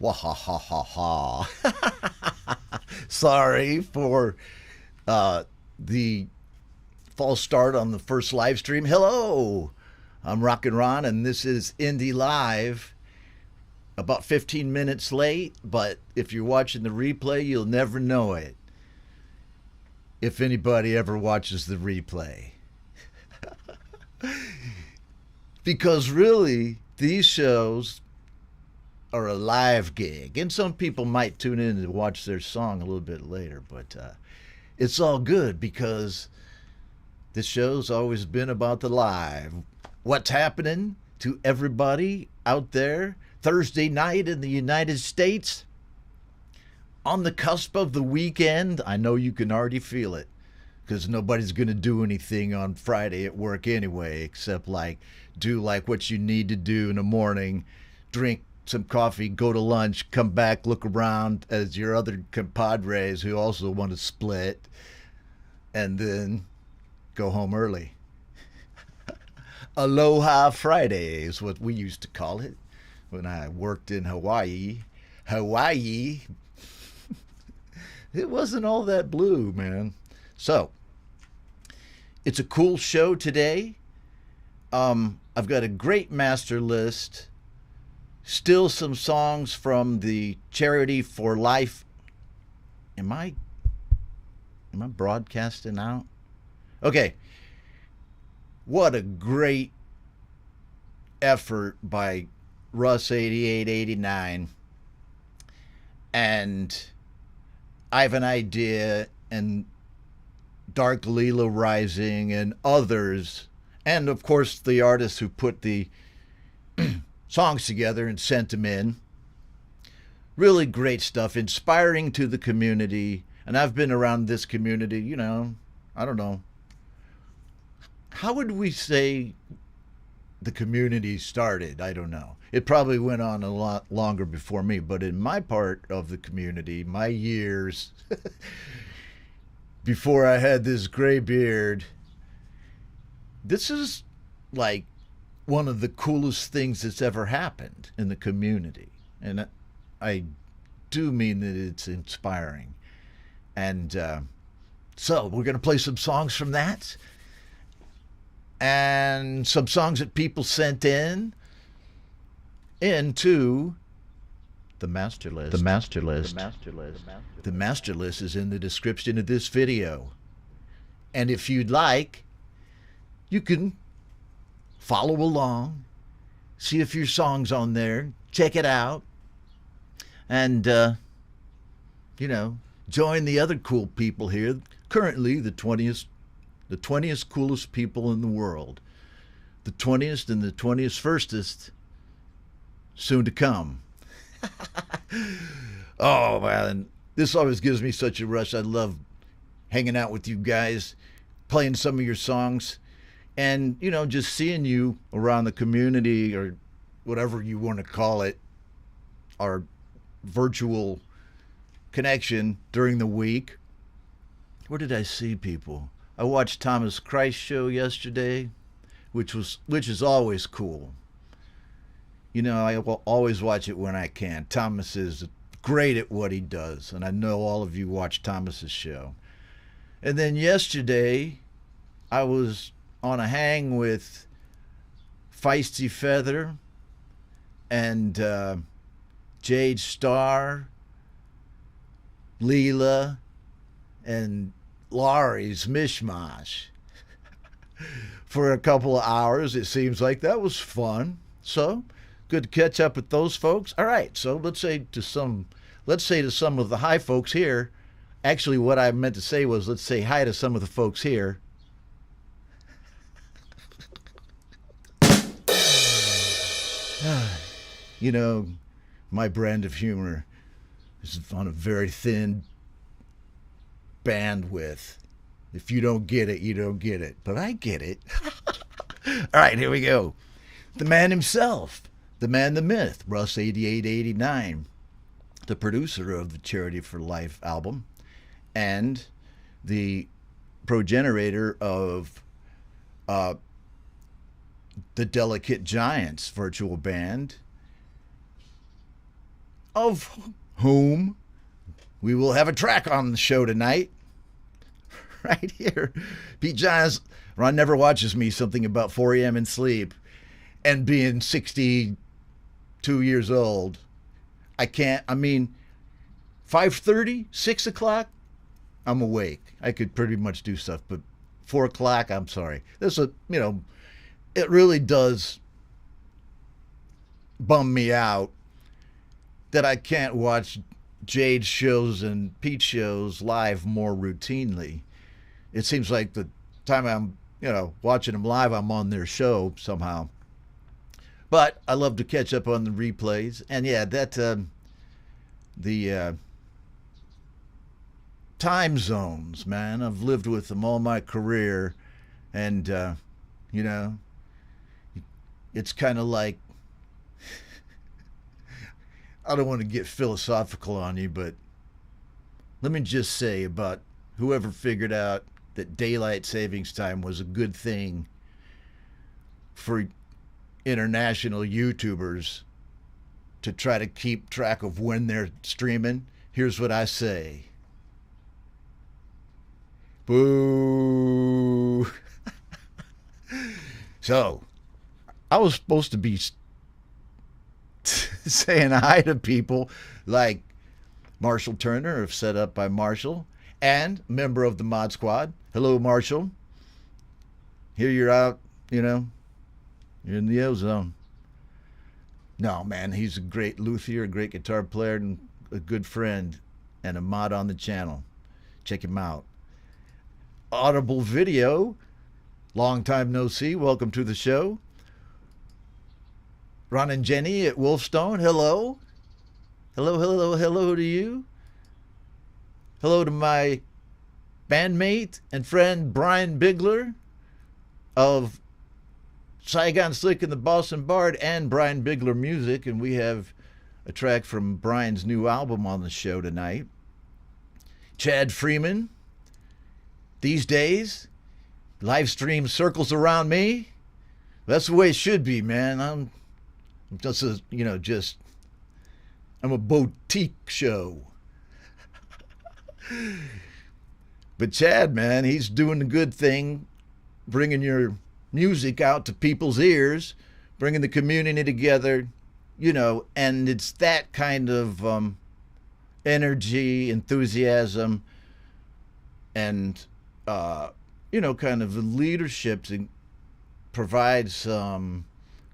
Wahahaha. Sorry for the false start on the first live stream. Hello, I'm Rockin' Ron, and this is Indie Live. About 15 minutes late, but if you're watching the replay, you'll never know it. If anybody ever watches the replay. Because really, these shows are a live gig, and some people might tune in to watch their song a little bit later, but it's all good because the show's always been about the live. What's happening to everybody out there Thursday night in the United States? On the cusp of the weekend, I know you can already feel it because nobody's going to do anything on Friday at work anyway, except do what you need to do in the morning, drink some coffee, go to lunch, come back, look around as your other compadres who also want to split, and then go home early. Aloha Friday is what we used to call it when I worked in Hawaii. It wasn't all that blue, man. So, it's a cool show today. I've got a great master list. Still some songs from the Charity for Life. Am I broadcasting out? Okay. What a great effort by Russ 8889 and I Have an Idea and Dark Lila Rising and others, and of course the artists who put the songs together and sent them in. Really great stuff, inspiring to the community. And I've been around this community, I don't know. How would we say the community started? I don't know. It probably went on a lot longer before me, but in my part of the community, my years before I had this gray beard, this is like one of the coolest things that's ever happened in the community. And I do mean that it's inspiring. And so we're going to play some songs from that and some songs that people sent into the master list. The master list. The master list is in the description of this video. And if you'd like, you can follow along, see if your song's on there, check it out, and, join the other cool people here. Currently, the 20th coolest people in the world. The 20th and the 21stest soon to come. Oh, man. This always gives me such a rush. I love hanging out with you guys, playing some of your songs, and, just seeing you around the community or whatever you want to call it, our virtual connection during the week. Where did I see people? I watched Thomas Christ's show yesterday, which is always cool. I will always watch it when I can. Thomas is great at what he does, and I know all of you watch Thomas's show. And then yesterday, I was on a hang with Feisty Feather and Jade Star, Leela, and Laurie's Mishmash for a couple of hours. It seems like that was fun. So good to catch up with those folks. All right, so let's say to some of the hi folks here. Actually, what I meant to say was let's say hi to some of the folks here. My brand of humor is on a very thin bandwidth. If you don't get it, you don't get it. But I get it. All right, here we go. The man himself, the man, the myth, Russ 8889, the producer of the Charity for Life album, and the progenitor of the Delicate Giants virtual band. of whom we will have a track on the show tonight. Right here. Pete Giants, Ron never watches me something about 4 a.m. in sleep, and being 62 years old. I can't, 5:30, 6 o'clock, I'm awake. I could pretty much do stuff, but 4 o'clock, I'm sorry. This is, it really does bum me out that I can't watch Jade's shows and Pete's shows live more routinely. It seems like the time I'm, watching them live, I'm on their show somehow. But I love to catch up on the replays. And yeah, that, the time zones, man, I've lived with them all my career. And, it's kind of like, I don't want to get philosophical on you, but let me just say about whoever figured out that daylight savings time was a good thing for international YouTubers to try to keep track of when they're streaming. Here's what I say. Boo. So, I was supposed to be saying hi to people like Marshall Turner, of Set Up by Marshall, and member of the Mod Squad. Hello, Marshall. Here you're out, you're in the ozone. No, man, he's a great luthier, a great guitar player, and a good friend, and a mod on the channel. Check him out. Audible Video, long time no see. Welcome to the show. Ron and Jenny at Wolfstone, hello. Hello to you. Hello to my bandmate and friend Brian Bigler of Saigon Slick and the Boston Bard and Brian Bigler Music, and we have a track from Brian's new album on the show tonight. Chad Freeman, these days, live stream circles around me. That's the way it should be, man. I'm just I'm a boutique show. But Chad, man, he's doing a good thing, bringing your music out to people's ears, bringing the community together, and it's that kind of energy, enthusiasm, and, kind of the leadership to provide some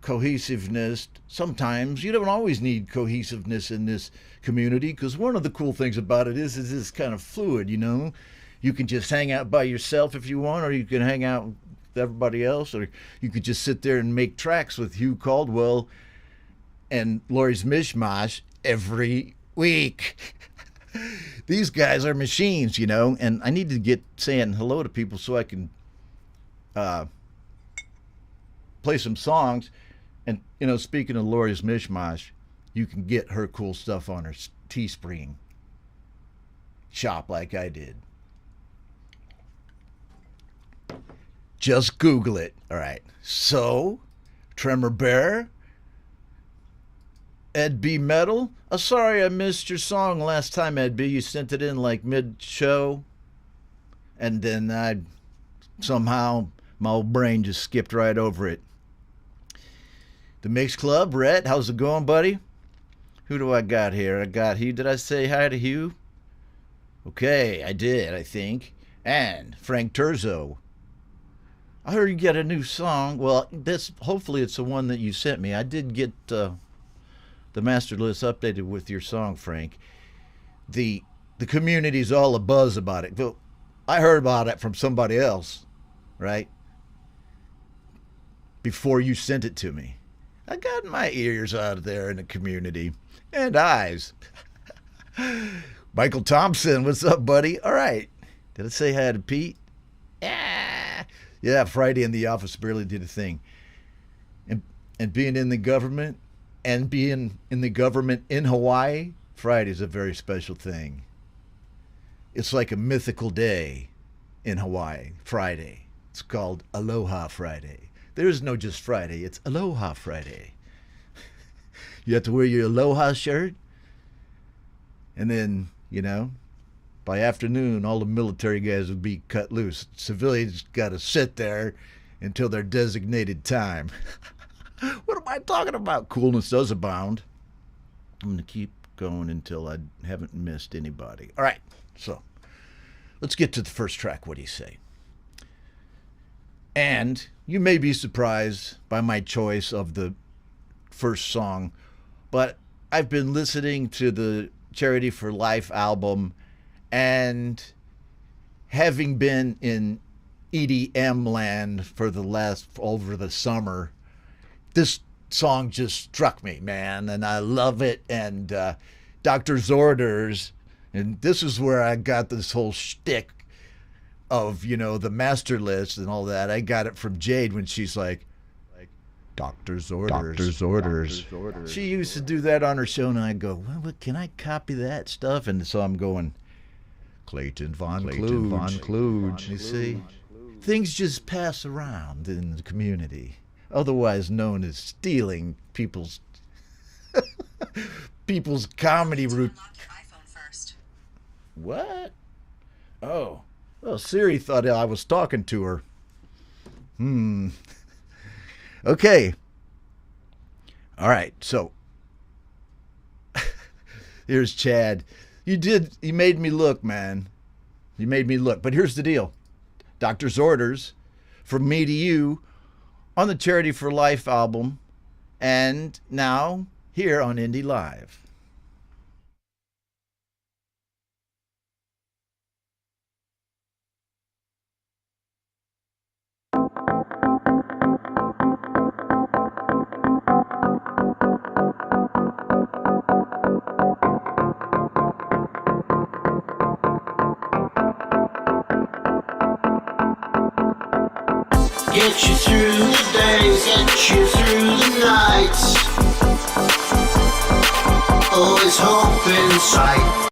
cohesiveness. Sometimes you don't always need cohesiveness in this community, because one of the cool things about it is it's kind of fluid. You can just hang out by yourself if you want, or you can hang out with everybody else, or you could just sit there and make tracks with Hugh Caldwell and Lori's Mishmash every week. These guys are machines, and I need to get saying hello to people so I can play some songs. And, speaking of Lori's Mishmash, you can get her cool stuff on her Teespring shop like I did. Just Google it. All right. So, Tremor Bear, Ed B. Metal. Oh, sorry I missed your song last time, Ed B. You sent it in like mid-show. And then somehow my old brain just skipped right over it. The Mix Club, Rhett, how's it going, buddy? Who do I got here? I got Hugh. Did I say hi to Hugh? Okay, I did, I think. And Frank Turzo. I heard you get a new song. Well, hopefully it's the one that you sent me. I did get the master list updated with your song, Frank. The community's all abuzz about it. But I heard about it from somebody else, right? Before you sent it to me. I got my ears out there in the community. And eyes. Michael Thompson, what's up, buddy? All right. Did I say hi to Pete? Yeah, Friday in the office barely did a thing. And being in the government, and being in the government in Hawaii, Friday is a very special thing. It's like a mythical day in Hawaii, Friday. It's called Aloha Friday. There is no just Friday, it's Aloha Friday. You have to wear your Aloha shirt, And then, by afternoon, all the military guys would be cut loose. Civilians got to sit there until their designated time. What am I talking about? Coolness does abound. I'm going to keep going until I haven't missed anybody. All right, so let's get to the first track. What do you say? And you may be surprised by my choice of the first song, but I've been listening to the Charity for Life album, and having been in EDM land for over the summer, this song just struck me, man, and I love it. And Doctor's Orders, and this is where I got this whole shtick of, the master list and all that. I got it from Jade when she's like, Doctor's Orders. Doctor's Orders. She used to do that on her show, and I go, well, can I copy that stuff? And so I'm going, Clayton Von Kluge. You see? Things just pass around in the community, otherwise known as stealing people's comedy route. What? Oh. Well, Siri thought I was talking to her. Okay. All right. So here's Chad. You made me look, man. You made me look. But here's the deal. Doctor's Orders, From Me to You, on the Charity for Life album, and now here on Indie Live. Get you through the days, get you through the nights. Always hope in sight.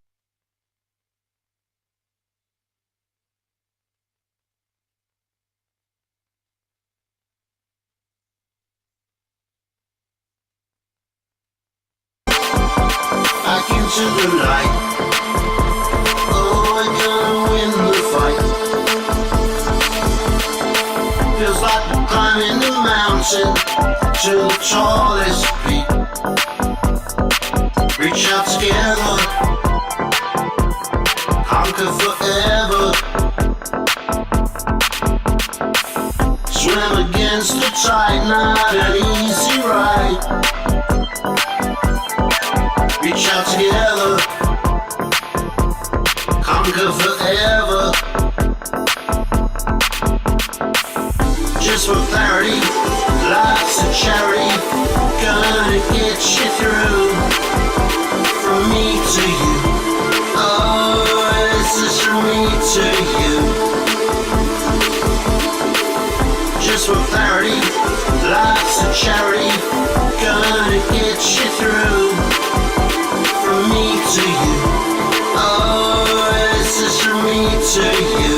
Back into the light. Oh, we're gonna win the fight. Feels like we're climbing the mountain to the tallest peak. Reach out together, conquer forever. Swim against the tide, not an easy ride. Reach out together, conquer forever. Just for clarity, life's a charity, gonna get you through. From me to you, oh, this is from me to you. Just for clarity, life's a charity, gonna get you through. From me to you, oh, this is from me to you.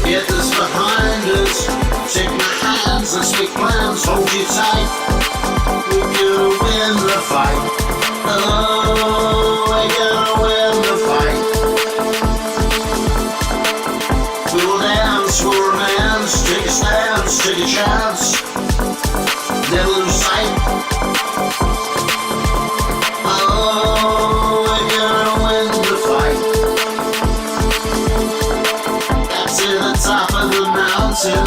Get this behind us, take my hands, let's make plans, hold you tight. We're gonna win the fight. Oh, we're gonna win the fight. We will dance, we'll romance, take a stance, take a chance. Never lose sight. Oh, we're gonna win the fight. To the top of the mountain,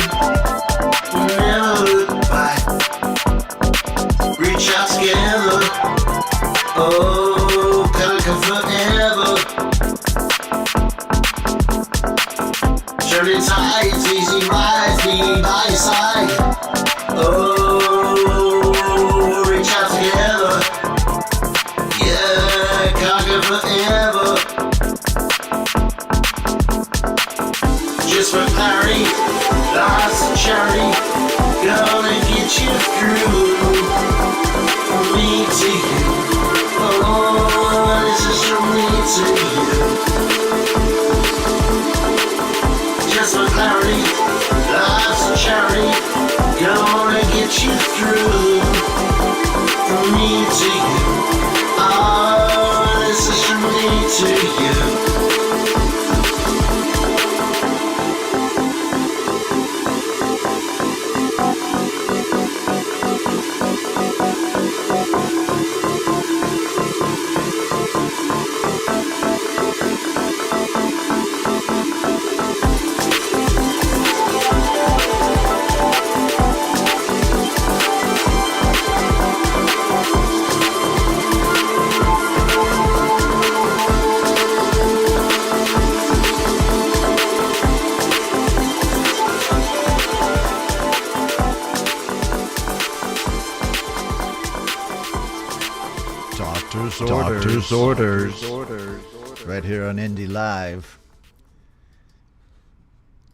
never look back. Reach out together, oh. through. From me to you. Oh, this is from me to you. Doctor's orders. Right here on Indie Live.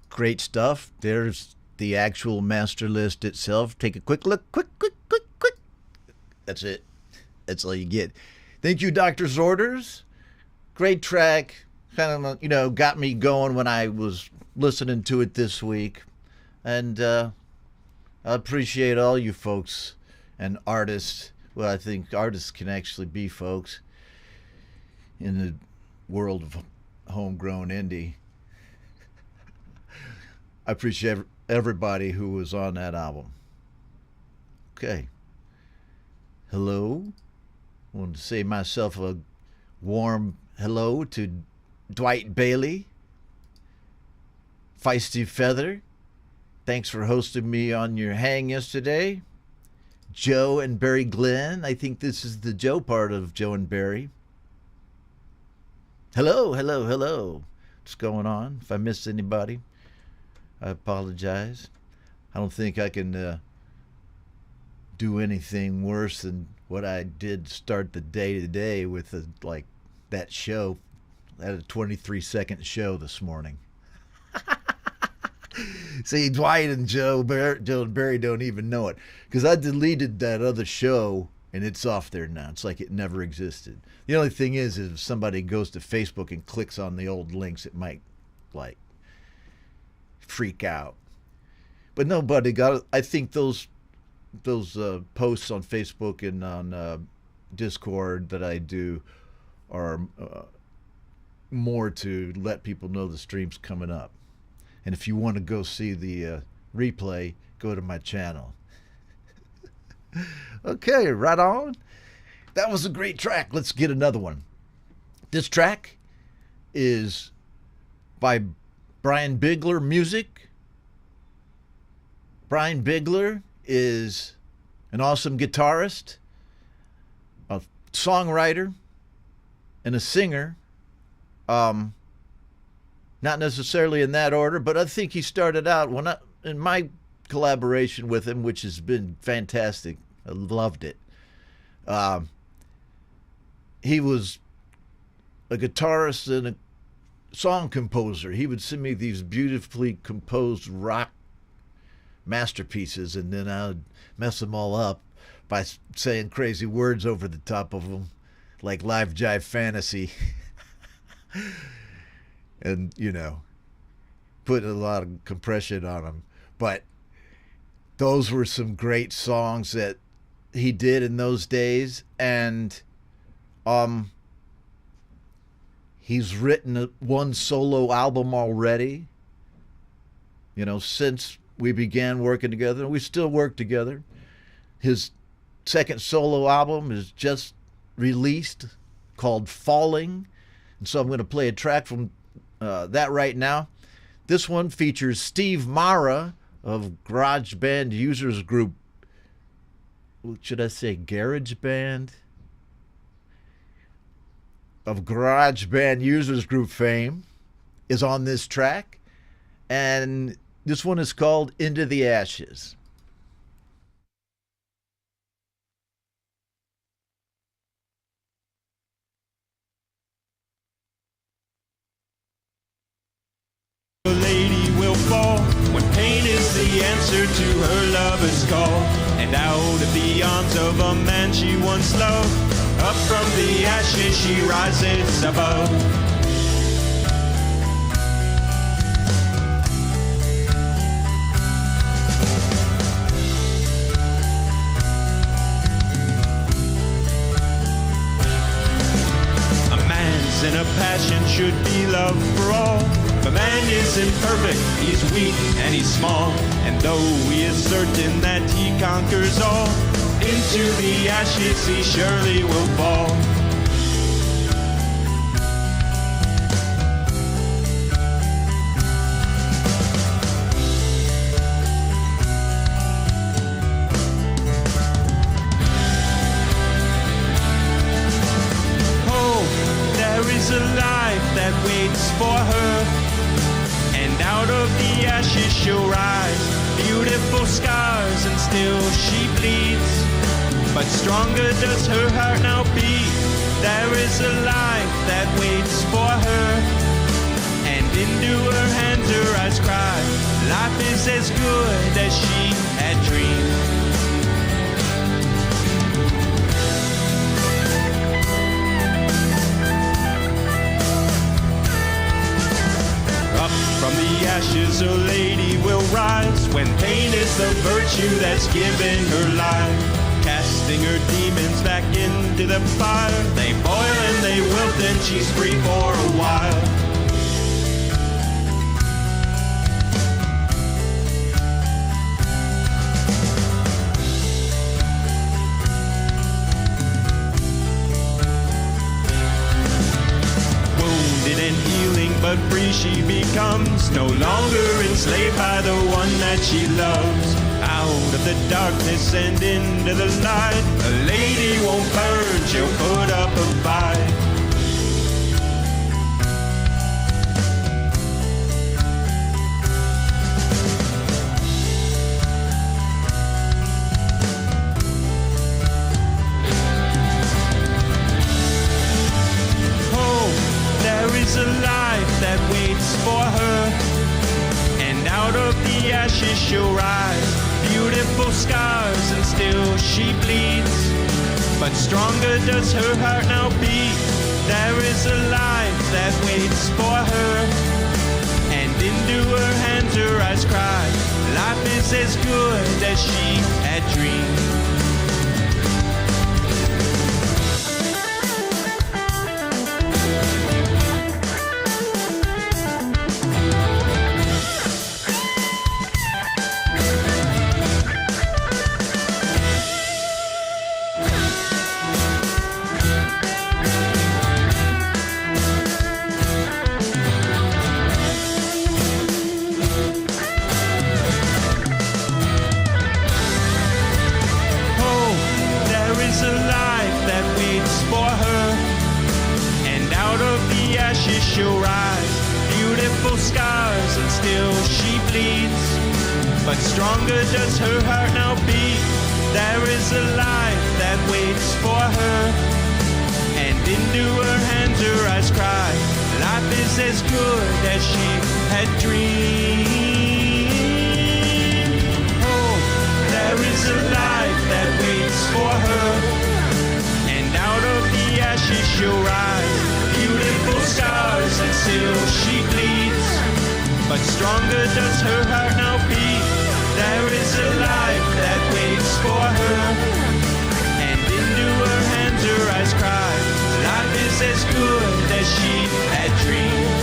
Great stuff. There's the actual master list itself. Take a quick look. Quick. That's it. That's all you get. Thank you, Doctor's Orders. Great track. Kind of, got me going when I was listening to it this week. And I appreciate all you folks and artists. Well, I think artists can actually be folks in the world of homegrown indie. I appreciate everybody who was on that album. Okay. Hello. I want to say myself a warm hello to Dwight Bailey, Feisty Feather. Thanks for hosting me on your hang yesterday. Joe and Barry Glenn. I think this is the Joe part of Joe and Barry. Hello. What's going on? If I missed anybody, I apologize. I don't think I can do anything worse than what I did start the day today with that show. I had a 23-second show this morning. See, Dwight and Joe and Barry don't even know it because I deleted that other show and it's off there now. It's like it never existed. The only thing is if somebody goes to Facebook and clicks on the old links, it might freak out. But nobody got it. I think those posts on Facebook and on Discord that I do are more to let people know the stream's coming up. And if you want to go see the replay, go to my channel. Okay, right on. That was a great track. Let's get another one. This track is by Brian Bigler Music. Brian Bigler is an awesome guitarist, a songwriter, and a singer. Not necessarily in that order, but I think he started out in my collaboration with him, which has been fantastic. I loved it. He was a guitarist and a song composer. He would send me these beautifully composed rock masterpieces, and then I would mess them all up by saying crazy words over the top of them, like Live Jive Fantasy. And, put a lot of compression on them. But those were some great songs that he did in those days. And he's written one solo album already, since we began working together. We still work together. His second solo album is just released called Falling. And so I'm going to play a track from that right now. This one features Steve Mara of Garage Band Users Group. Should I say Garage Band? Of Garage Band Users Group fame is on this track. And this one is called Into the Ashes. When pain is the answer to her lover's call, and out of the arms of a man she once loved, up from the ashes she rises above. and a passion should be love for all. But man is imperfect, he's weak and he's small, and though he is certain that he conquers all, into the ashes he surely will fall. A life that waits for her, and out of the ashes she'll rise. Beautiful scars and still she bleeds, but stronger does her heart now beat. There is a life that waits for her, and into her hands her eyes cry. Life is as good as she had dreamed. From the ashes a lady will rise, when pain is the virtue that's given her life. Casting her demons back into the fire, they boil and they wilt and she's free for a while. But free she becomes, no longer enslaved by the one that she loves. Out of the darkness and into the light, a lady won't burn, she'll put up a fight. A life that waits for her, and out of the ashes she'll rise. Beautiful scars and still she bleeds, but stronger does her heart now beat. There is a life that waits for her, and into her hands her eyes cry. Life is as good as she had dreamed. She'll rise, beautiful scars and still she bleeds, but stronger does her heart now beat. There is a life that waits for her, and into her hands her eyes cry. Life is as good as she had dreamed. Oh, there is a life that waits for her, and out of the ashes she'll rise. Beautiful scars and still she bleeds, but stronger does her heart now beat. There is a life that waits for her, and into her hands her eyes cry. Life is as good as she had dreamed.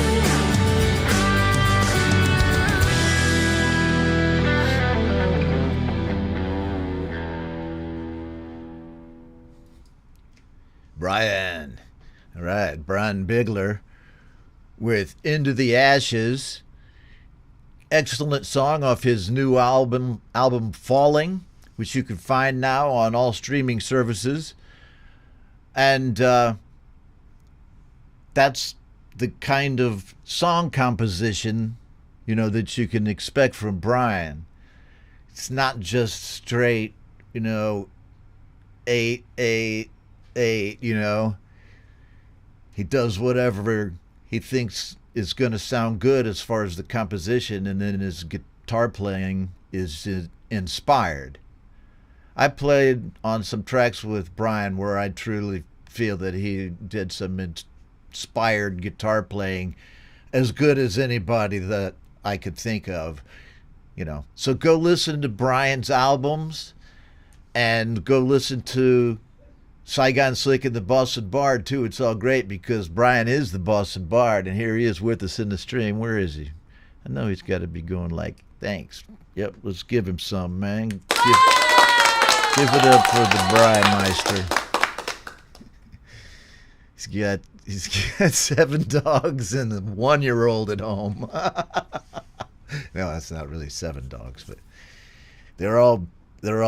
Brian. All right, Brian Bigler with Into the Ashes. Excellent song off his new album Falling, which you can find now on all streaming services. And that's the kind of song composition, that you can expect from Brian. It's not just straight, 8, 8, 8, He does whatever he thinks is going to sound good as far as the composition, and then his guitar playing is inspired. I played on some tracks with Brian where I truly feel that he did some inspired guitar playing as good as anybody that I could think of, So go listen to Brian's albums and go listen to Saigon Slick and the Boston Bard, too. It's all great because Brian is the Boston Bard, and here he is with us in the stream. Where is he? I know he's got to be going like, thanks. Yep, let's give him some, man. Give it up for the Brymeister. He's got 7 dogs and a 1-year-old at home. No, that's not really 7 dogs, but they're all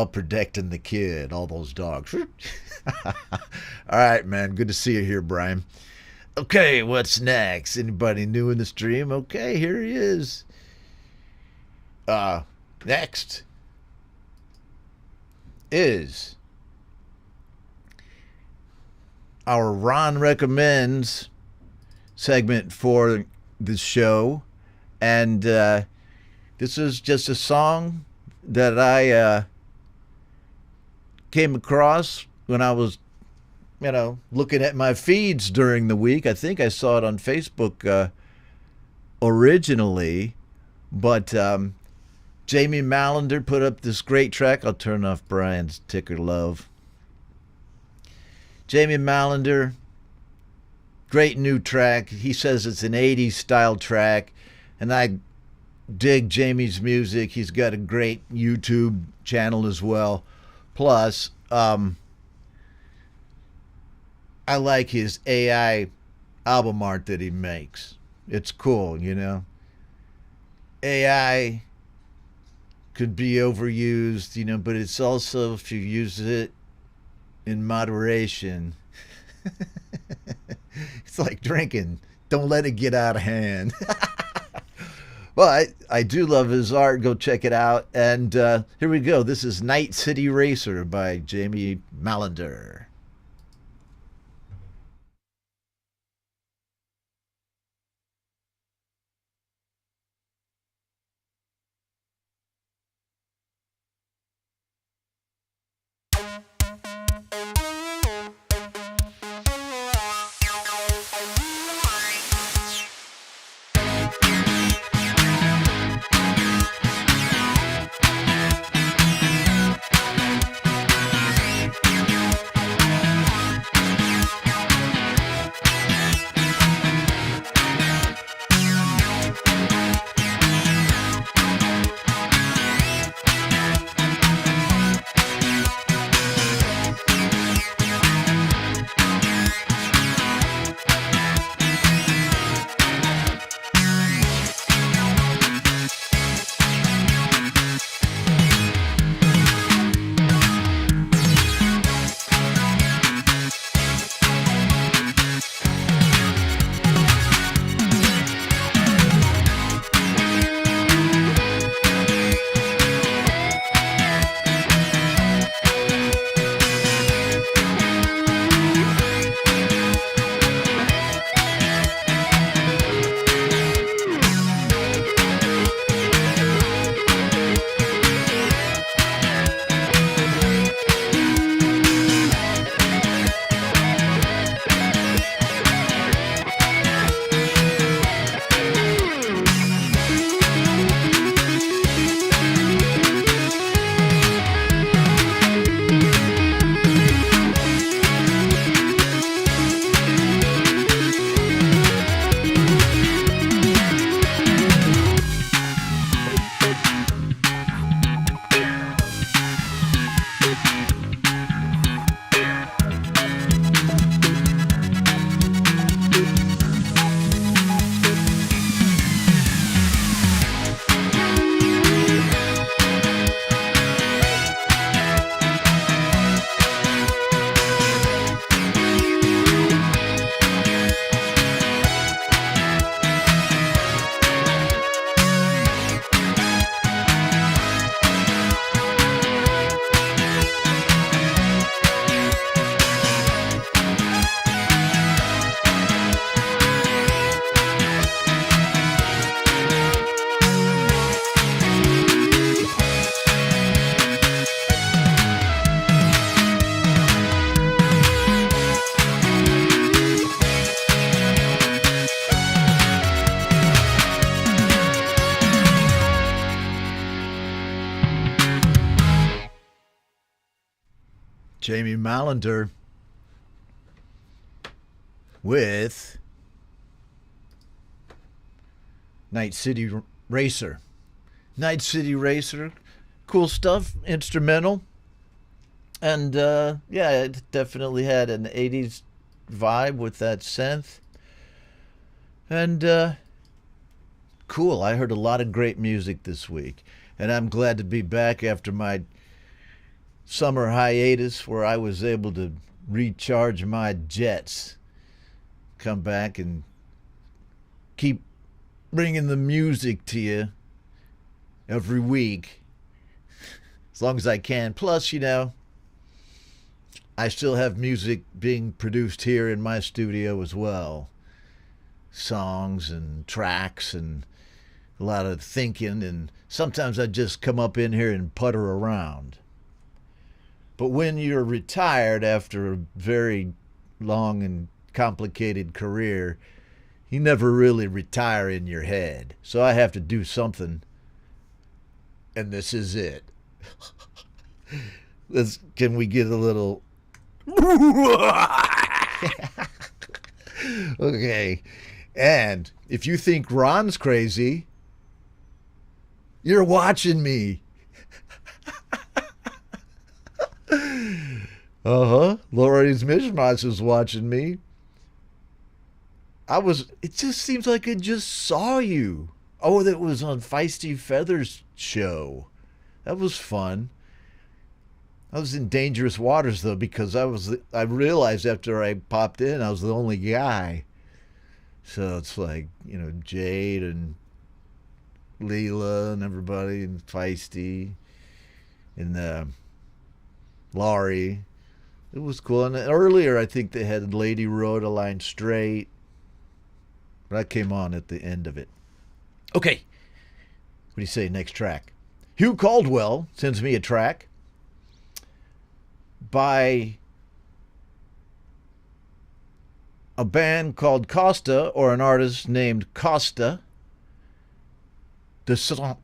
protecting the kid, all those dogs. All right, man. Good to see you here, Brian. Okay, what's next? Anybody new in the stream? Okay, here he is. Next is our Ron Recommends segment for the show. And this is just a song that I came across when I was, looking at my feeds during the week. I think I saw it on Facebook originally, but Jamie Mallender put up this great track. I'll turn off Brian's ticker love. Jamie Mallender, great new track. He says it's an 80s style track, and I dig Jamie's music. He's got a great YouTube channel as well. Plus, I like his AI album art that he makes. It's cool, AI could be overused, but it's also, if you use it in moderation, it's like drinking. Don't let it get out of hand. But I do love his art. Go check it out. And here we go. This is Night City Racer by Jamie Mallender. Jamie Mallender with Night City Racer. Night City Racer, cool stuff, instrumental. And yeah, it definitely had an 80s vibe with that synth. And cool, I heard a lot of great music this week. And I'm glad to be back after my summer hiatus where I was able to recharge my jets. Come back and keep bringing the music to you every week as long as I can. Plus, you know, I still have music being produced here in my studio as well. Songs and tracks and a lot of thinking, and sometimes I just come up in here and putter around. But when you're retired after a very long and complicated career, you never really retire in your head. So I have to do something, and this is it. Can we get a little... Okay. And if you think Ron's crazy, you're watching me. Lori's Mishmash is watching me. It just seems like I just saw you. Oh, that was on Feisty Feathers' show. That was fun. I was in dangerous waters, though, because I realized after I popped in, I was the only guy. So it's like, you know, Jade and Leela and everybody and Feisty and Laurie. It was cool. And earlier, I think they had Lady Rhoda Line Straight. But I came on at the end of it. Okay. What do you say, next track? Hugh Caldwell sends me a track by a band called Costa, or an artist named Costa. The song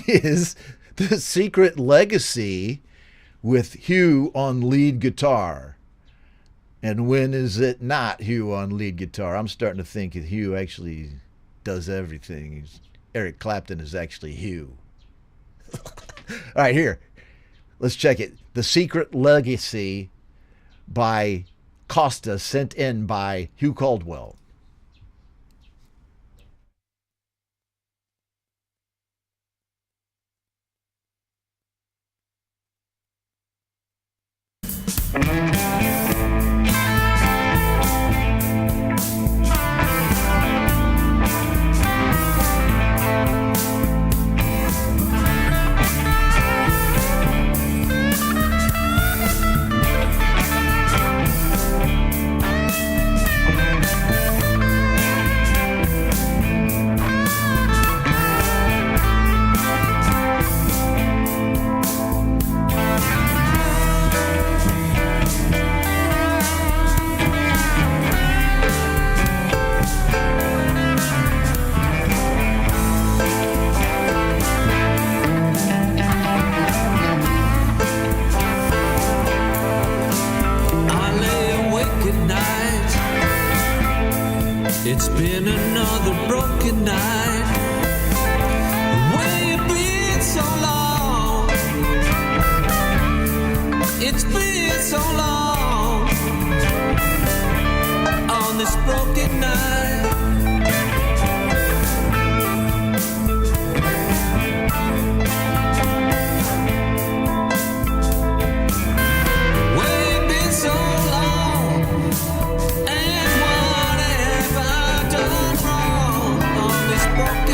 is The Secret Legacy with Hugh on lead guitar. And when is it not Hugh on lead guitar? I'm starting to think that Hugh actually does everything. Eric Clapton is actually Hugh. All right, here. Let's check it. The Secret Legacy by Costa, sent in by Hugh Caldwell. It's been another broken night. Where you been so long? It's been so long on this broken night. Where you been so long? And what have I done wrong on this broken night?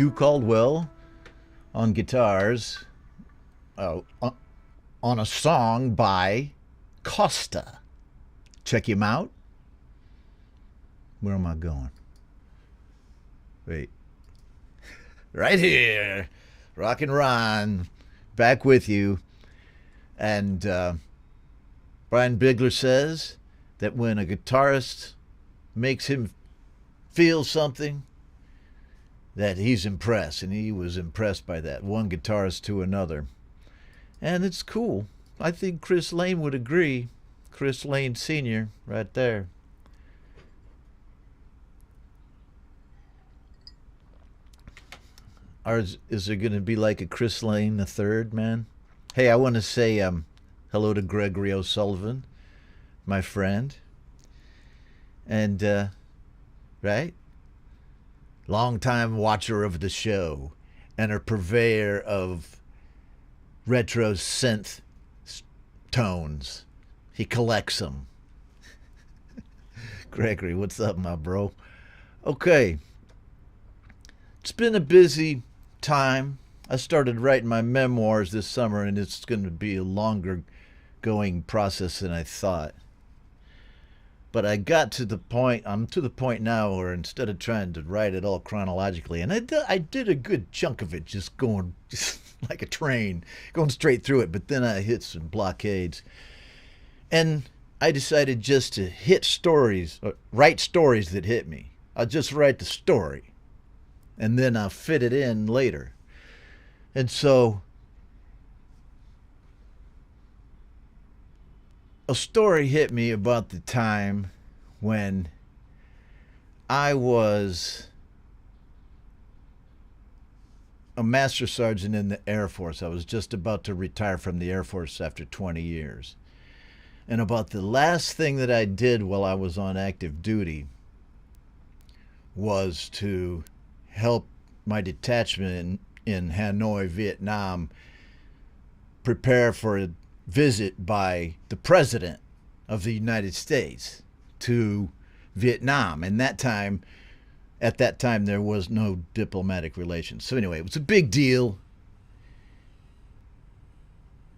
Hugh Caldwell on guitars on a song by Costa. Check him out. Where am I going? Wait. Right here. Rockin' Ron. Back with you. And Brian Bigler says that when a guitarist makes him feel something, that he's impressed. And he was impressed by that. One guitarist to another. And it's cool. I think Chris Lane would agree. Chris Lane Sr. right there. Is there going to be like a Chris Lane the third, man? Hey, I want to say hello to Gregory O'Sullivan, my friend. And, right? Longtime watcher of the show and a purveyor of retro synth tones. He collects them. Gregory, what's up, my bro? Okay. It's been a busy time. I started writing my memoirs this summer, and it's going to be a longer going process than I thought. But I got to the point, I'm to the point now where instead of trying to write it all chronologically, and I did a good chunk of it just going just like a train, going straight through it, but then I hit some blockades. And I decided just to hit stories, write stories that hit me. I'll just write the story, and then I'll fit it in later. And so a story hit me about the time when I was a master sergeant in the Air Force. I was just about to retire from the Air Force after 20 years. And about the last thing that I did while I was on active duty was to help my detachment in Hanoi, Vietnam, prepare for a visit by the President of the United States to Vietnam. And at that time, there was no diplomatic relations. So anyway, it was a big deal.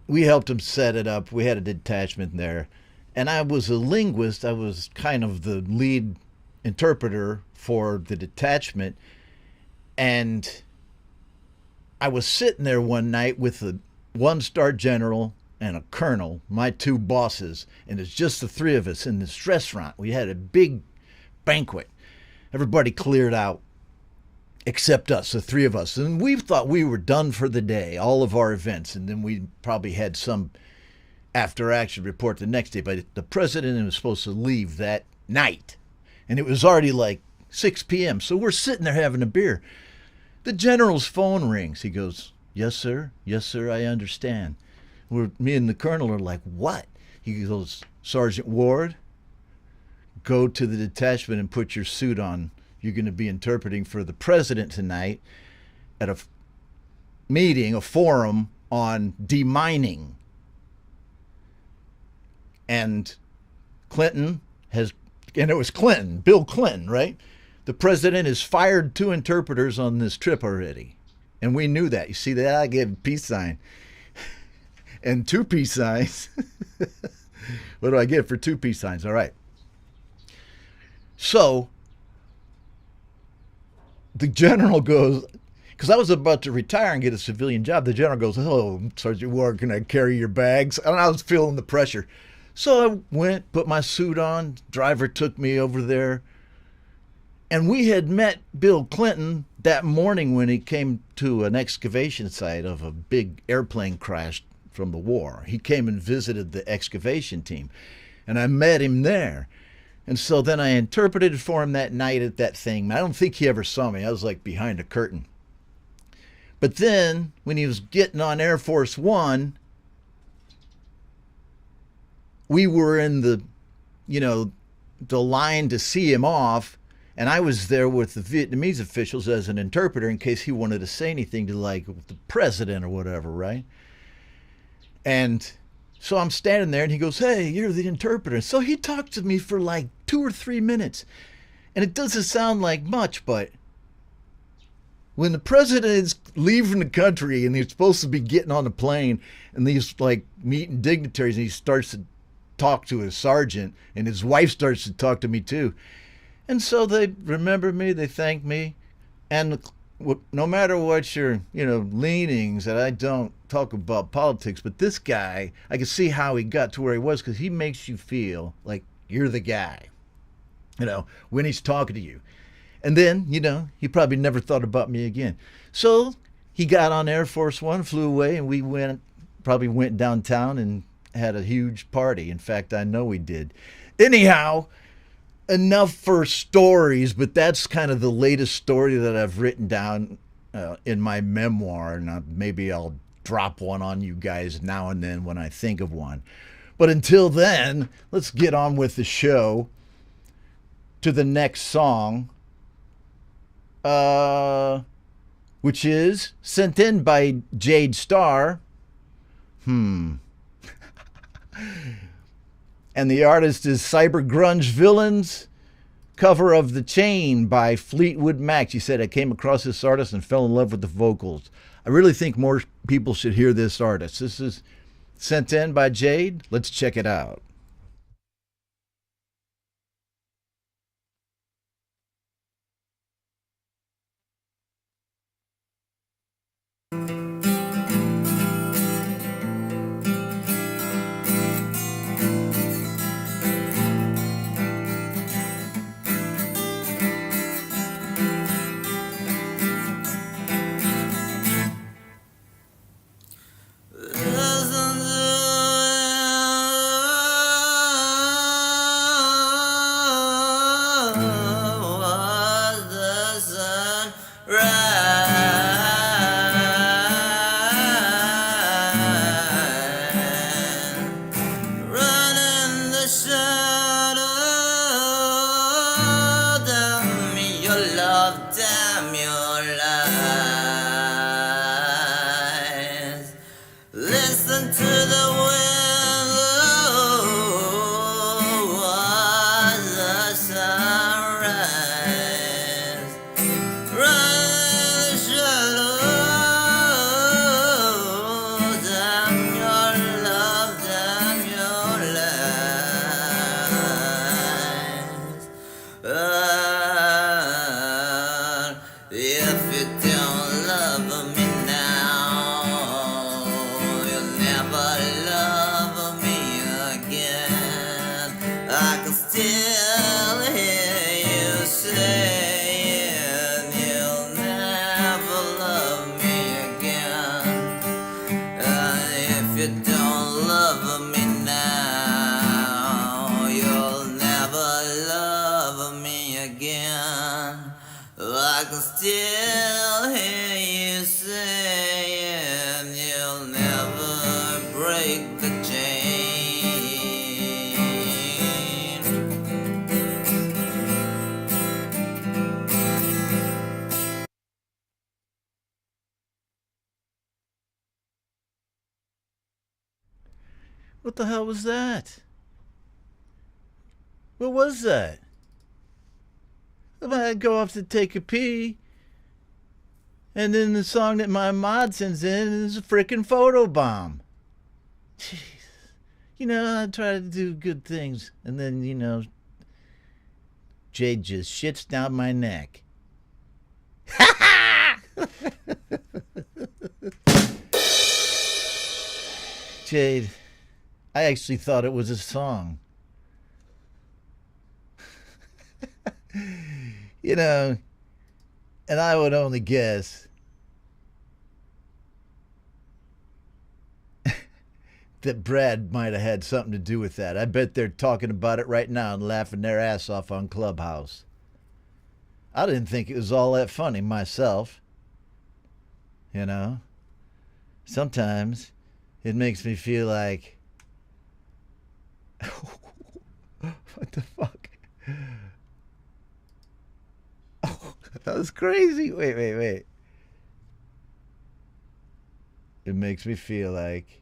We helped him set it up. We had a detachment there. And I was a linguist. I was kind of the lead interpreter for the detachment. And I was sitting there one night with a one-star general and a colonel, my two bosses, and it's just the three of us in this restaurant. We had a big banquet. Everybody cleared out except us, the three of us. And we thought we were done for the day, all of our events, and then we probably had some after-action report the next day. But the president was supposed to leave that night, and it was already like 6 p.m., so we're sitting there having a beer. The general's phone rings. He goes, "Yes, sir. Yes, sir, I understand." Me and the colonel are like, "What?" He goes, "Sergeant Ward, go to the detachment and put your suit on. You're going to be interpreting for the president tonight at a meeting, a forum on demining." And it was Clinton, Bill Clinton, right? The president has fired 2 interpreters on this trip already. And we knew that. You see that? I gave a peace sign. And 2 peace signs. What do I get for 2 peace signs? All right. So the general goes, because I was about to retire and get a civilian job. The general goes, "Hello, Sergeant Ward, can I carry your bags?" And I was feeling the pressure. So I went, put my suit on. Driver took me over there. And we had met Bill Clinton that morning when he came to an excavation site of a big airplane crash from the war. He came and visited the excavation team. And I met him there. And so then I interpreted for him that night at that thing. I don't think he ever saw me. I was like behind a curtain. But then when he was getting on Air Force One, we were in the line to see him off. And I was there with the Vietnamese officials as an interpreter in case he wanted to say anything to like the president or whatever, right? And so I'm standing there and he goes, "Hey, you're the interpreter." So he talked to me for like 2 or 3 minutes. And it doesn't sound like much, but when the president is leaving the country and he's supposed to be getting on the plane and he's like meeting dignitaries and he starts to talk to his sergeant and his wife starts to talk to me too. And so they remember me, they thank me. And no matter what your, leanings, that I don't talk about politics, but this guy, I can see how he got to where he was because he makes you feel like you're the guy, when he's talking to you. And then, he probably never thought about me again. So he got on Air Force One, flew away, and we probably went downtown and had a huge party. In fact, I know we did. Anyhow, enough for stories, but that's kind of the latest story that I've written down in my memoir. And maybe I'll drop one on you guys now and then when I think of one. But until then, let's get on with the show to the next song, which is sent in by Jade Starr. And the artist is Cyber Grunge Villains, cover of The Chain by Fleetwood Mac. She said, I came across this artist and fell in love with the vocals. I really think more people should hear this artist. This is sent in by Jade. Let's check it out. What the hell was that? What was that? I go off to take a pee, and then the song that my mod sends in is a freaking photobomb. Jeez. I try to do good things, and then, Jade just shits down my neck. Jade, I actually thought it was a song. And I would only guess that Brad might have had something to do with that. I bet they're talking about it right now and laughing their ass off on Clubhouse. I didn't think it was all that funny myself. Sometimes it makes me feel like, what the fuck? Oh, that was crazy. Wait. It makes me feel like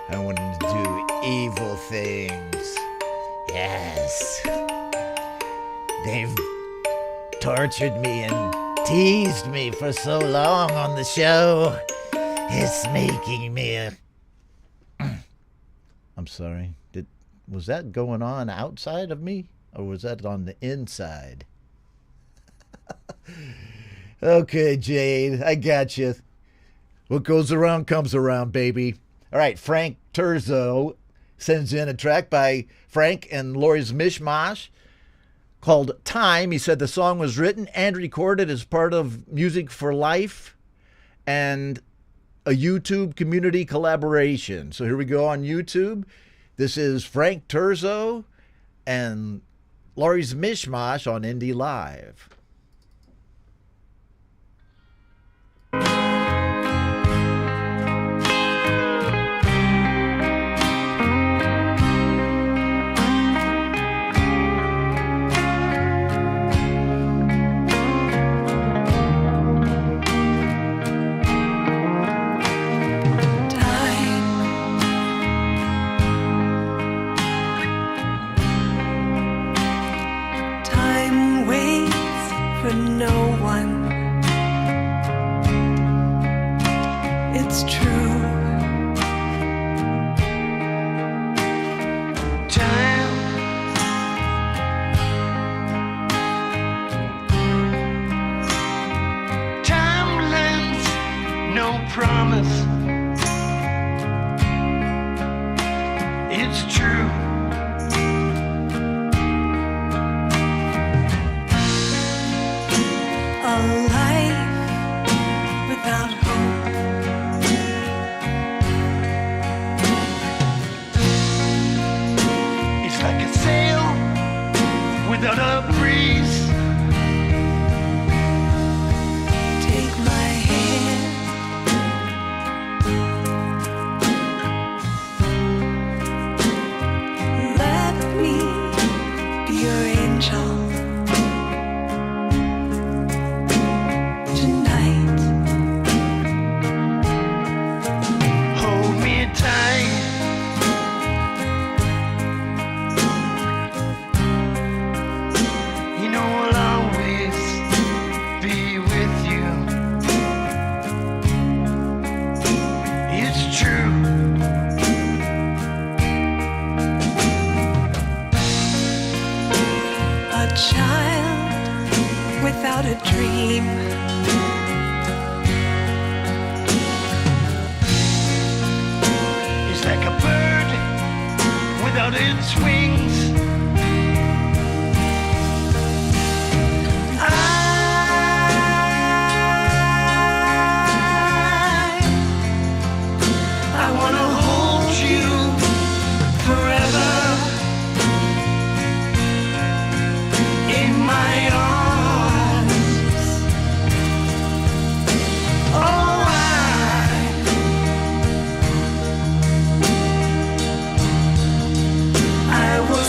I want to do evil things. Yes. They've tortured me and teased me for so long on the show. It's making me I'm sorry. Was that going on outside of me? Or was that on the inside? Okay, Jade, I got you. What goes around comes around, baby. All right, Frank Terzo sends in a track by Frank and Lori's Mishmash called Time. He said the song was written and recorded as part of Music for Life and a YouTube community collaboration. So here we go on YouTube. This is Frank Terzo and Lori's Mishmash on Indie Live. I was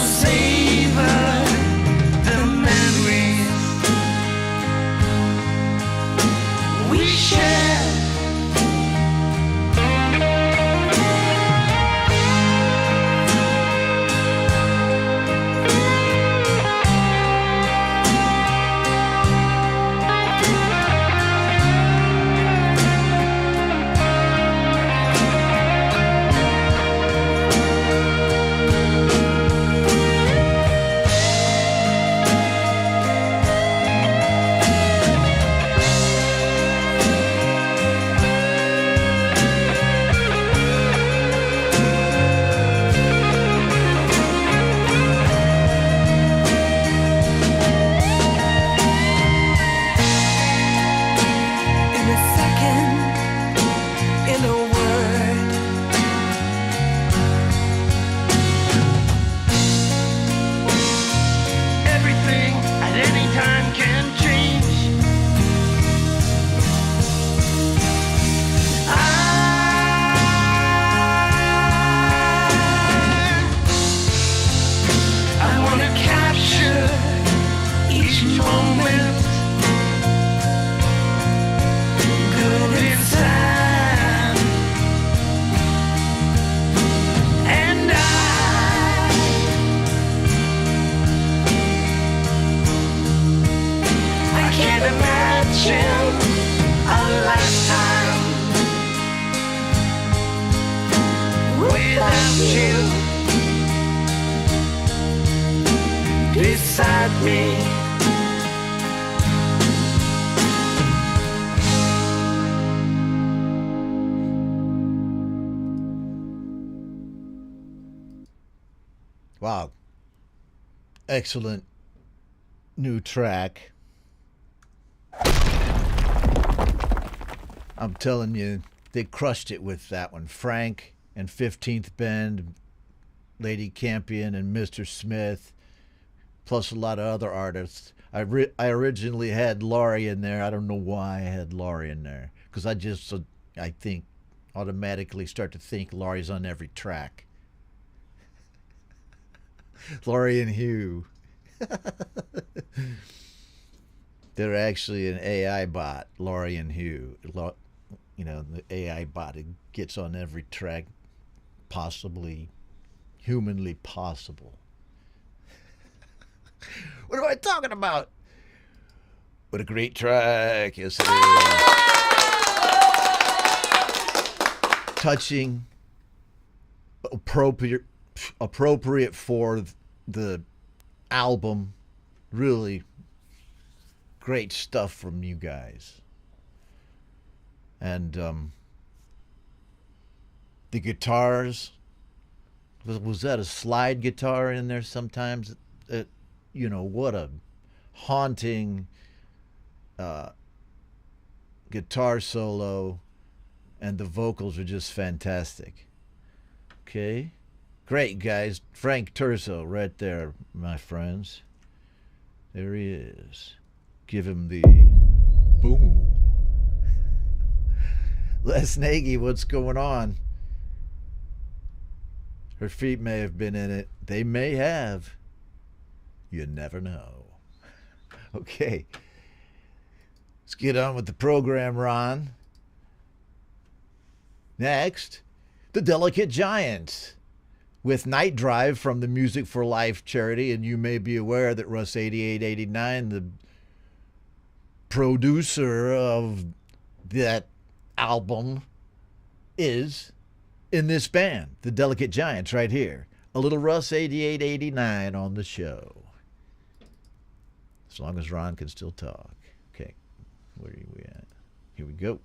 without you beside me. Wow. Excellent new track. I'm telling you, they crushed it with that one. Frank and 15th Bend, Lady Campion and Mr. Smith, plus a lot of other artists. I originally had Laurie in there. I don't know why I had Laurie in there. Because I think, automatically start to think Laurie's on every track. Laurie and Hugh. They're actually an AI bot, Laurie and Hugh. You know, the AI bot, it gets on every track possibly, humanly possible. What am I talking about? What a great track. Yes, it is. Touching, appropriate for the album. Really great stuff from you guys. And the guitars, was that a slide guitar in there sometimes? You know, what a haunting guitar solo, and the vocals are just fantastic. Okay, great guys. Frank Turso right there, my friends. There he is. Give him the boom. Les Nagy, what's going on? Her feet may have been in it. They may have. You never know. Okay. Let's get on with the program, Ron. Next, the Delicate Giants with Night Drive from the Music for Life charity. And you may be aware that Russ 8889, the producer of that album, is in this band, the Delicate Giants, right here. A little Russ 8889 on the show. As long as Ron can still talk. Okay, where are we at? Here we go.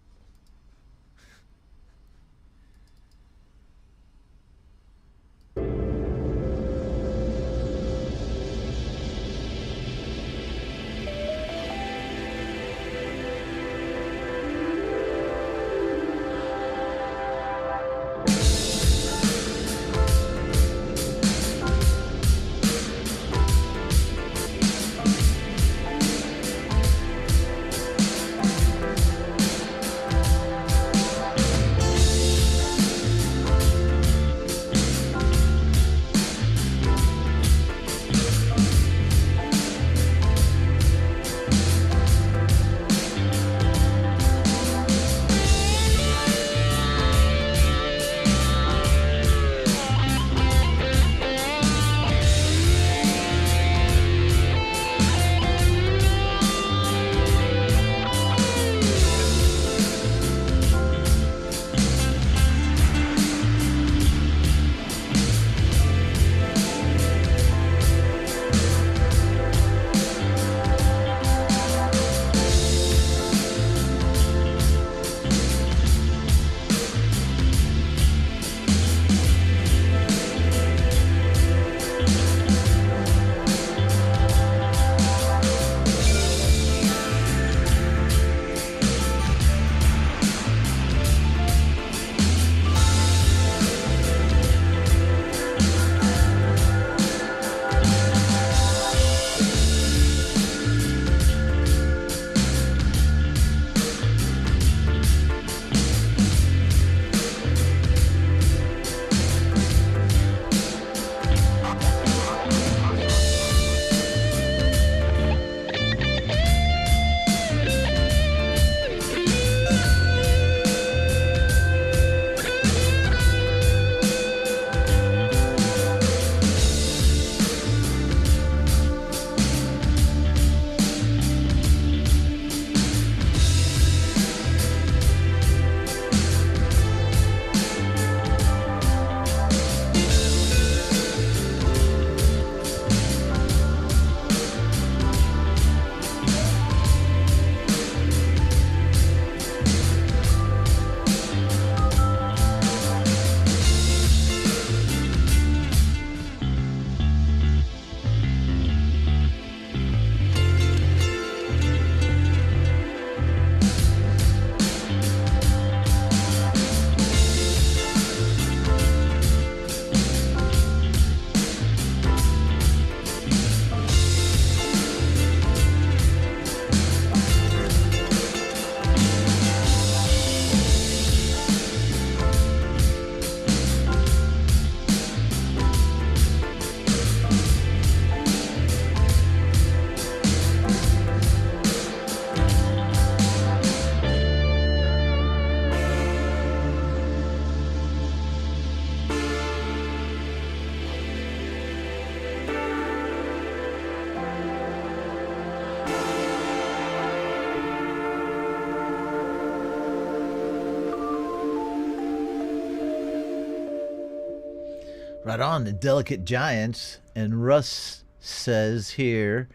Right on, the Delicate Giants. And Russ says here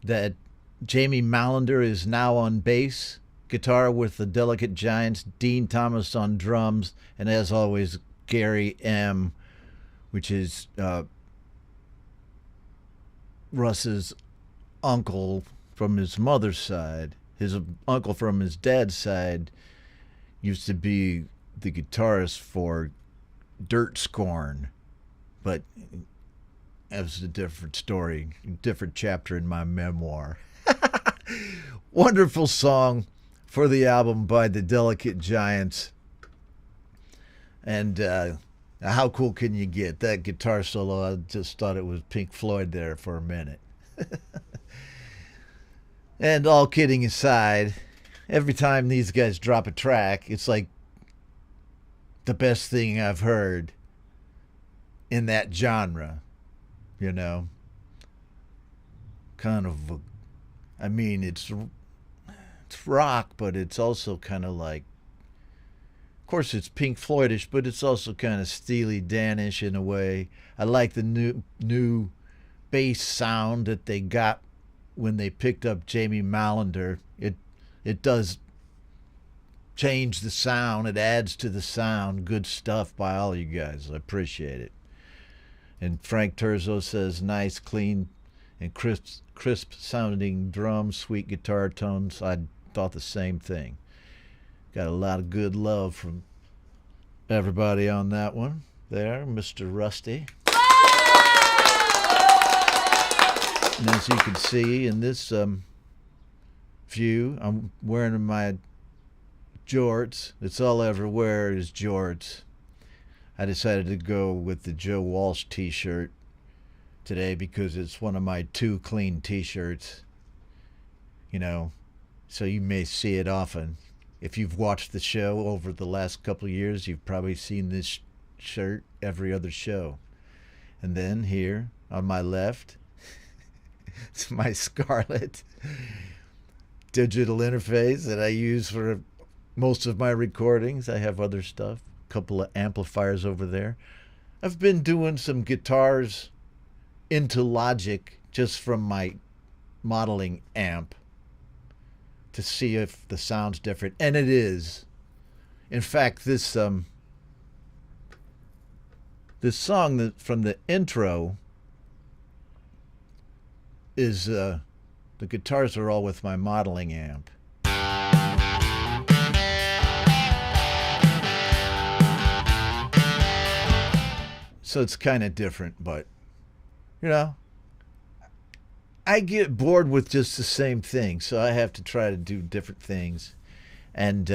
that Jamie Mallender is now on bass, guitar with the Delicate Giants, Dean Thomas on drums, and as always, Gary M., which is Russ's uncle from his mother's side. His uncle from his dad's side used to be the guitarist for Dirt Scorn, but that was a different story, different chapter in my memoir. Wonderful song for the album by the Delicate Giants. And how cool can you get? That guitar solo, I just thought it was Pink Floyd there for a minute. And all kidding aside, every time these guys drop a track, it's like the best thing I've heard in that genre, you know. Kind of, I mean, it's rock, but it's also kind of like, of course it's Pink Floydish, but it's also kind of Steely Dan-ish in a way. I like the new bass sound that they got when they picked up Jamie Mallender. It does change the sound. It adds to the sound. Good stuff by all you guys. I appreciate it. And Frank Terzo says, nice, clean, and crisp sounding drums, sweet guitar tones. I thought the same thing. Got a lot of good love from everybody on that one there, Mr. Rusty. And as you can see in this view, I'm wearing my jorts. It's all I ever wear is jorts. I decided to go with the Joe Walsh t-shirt today because it's one of my 2 clean t-shirts, you know, so you may see it often. If you've watched the show over the last couple of years, you've probably seen this shirt every other show. And then here on my left, it's my Scarlett digital interface that I use for most of my recordings. I have other stuff, a couple of amplifiers over there. I've been doing some guitars into Logic just from my modeling amp to see if the sound's different, and it is. In fact, this song from the intro is the guitars are all with my modeling amp. So it's kind of different, but you know, I get bored with just the same thing, so I have to try to do different things. And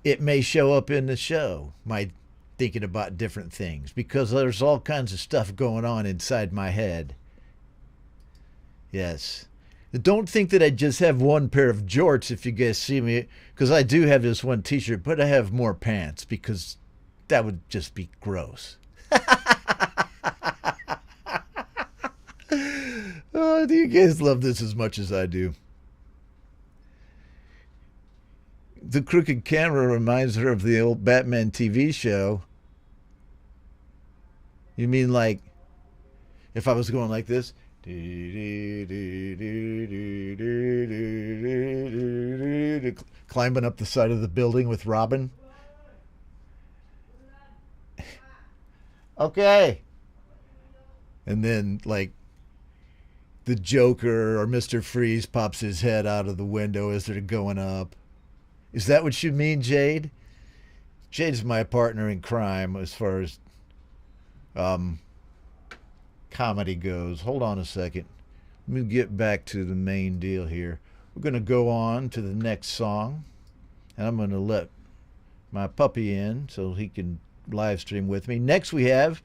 it may show up in the show, my thinking about different things, because there's all kinds of stuff going on inside my head. Yes. Don't think that I just have one pair of jorts if you guys see me, because I do have this one t-shirt, but I have more pants because that would just be gross. Oh, do you guys love this as much as I do? The crooked camera reminds her of the old Batman TV show. You mean like if I was going like this? Climbing up the side of the building with Robin? Okay. And then like the Joker or Mr. Freeze pops his head out of the window as they're going up. Is that what you mean, Jade? Jade's my partner in crime as far as comedy goes. Hold on a second. Let me get back to the main deal here. We're going to go on to the next song, and I'm going to let my puppy in so he can live stream with me. Next we have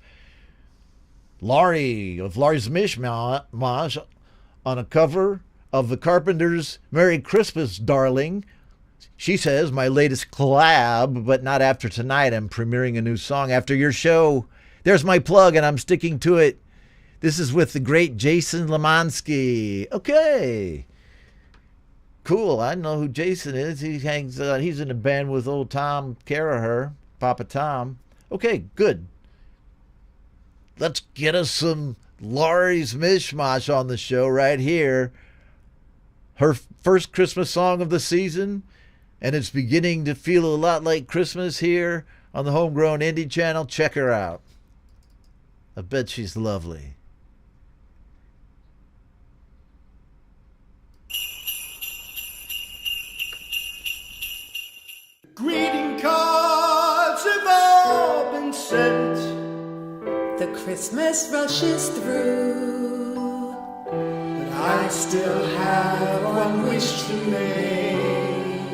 Laurie of Laurie's Mishmash on a cover of the Carpenters' Merry Christmas, Darling. She says, my latest collab, but not after tonight. I'm premiering a new song after your show. There's my plug, and I'm sticking to it. This is with the great Jason Lemansky. Okay. Cool. I know who Jason is. He hangs out. He's in a band with old Tom Caraher, Papa Tom. Okay, good. Let's get us some Laurie's Mishmash on the show right here. Her first Christmas song of the season, and it's beginning to feel a lot like Christmas here on the Homegrown Indie channel. Check her out. I bet she's lovely. Greeting cards have all been sent. The Christmas rushes through, But I still have one wish to make,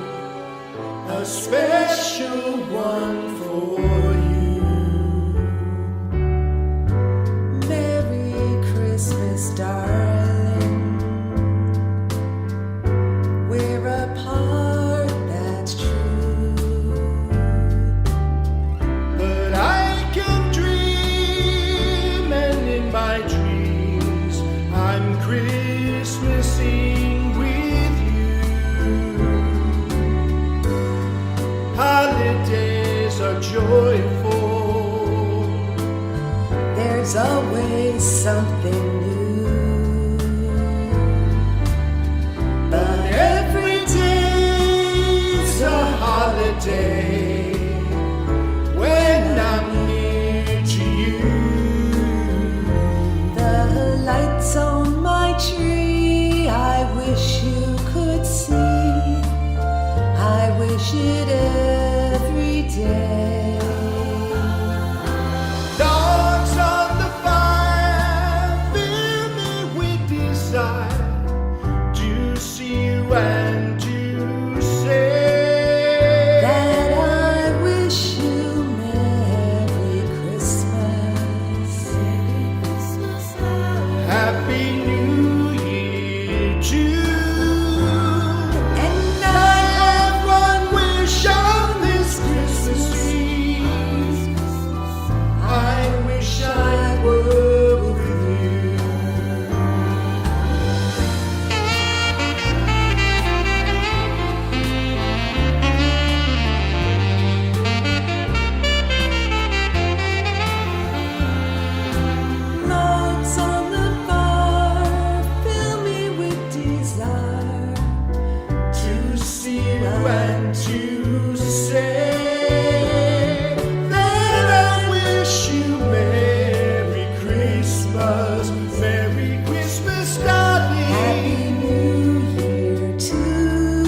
a special one for you. Merry Christmas, darling. We're apart, that's true. But I can dream, and in my dreams I'm Christmasing with you. Holidays are joyful. There's always something new. But Every day's a holiday when I'm near to you. the lights on my tree, I wish you could see. I wish it every day. Dogs on the fire fill me with desire to see you and to say That I wish you Merry Christmas. Happy New Year too. And I have one wish on this Christmas Eve. I wish I were with you. Logs on the fire fill me with desire. To see you and to say that I wish you Merry Christmas, Merry Christmas, Happy darling. New Year too.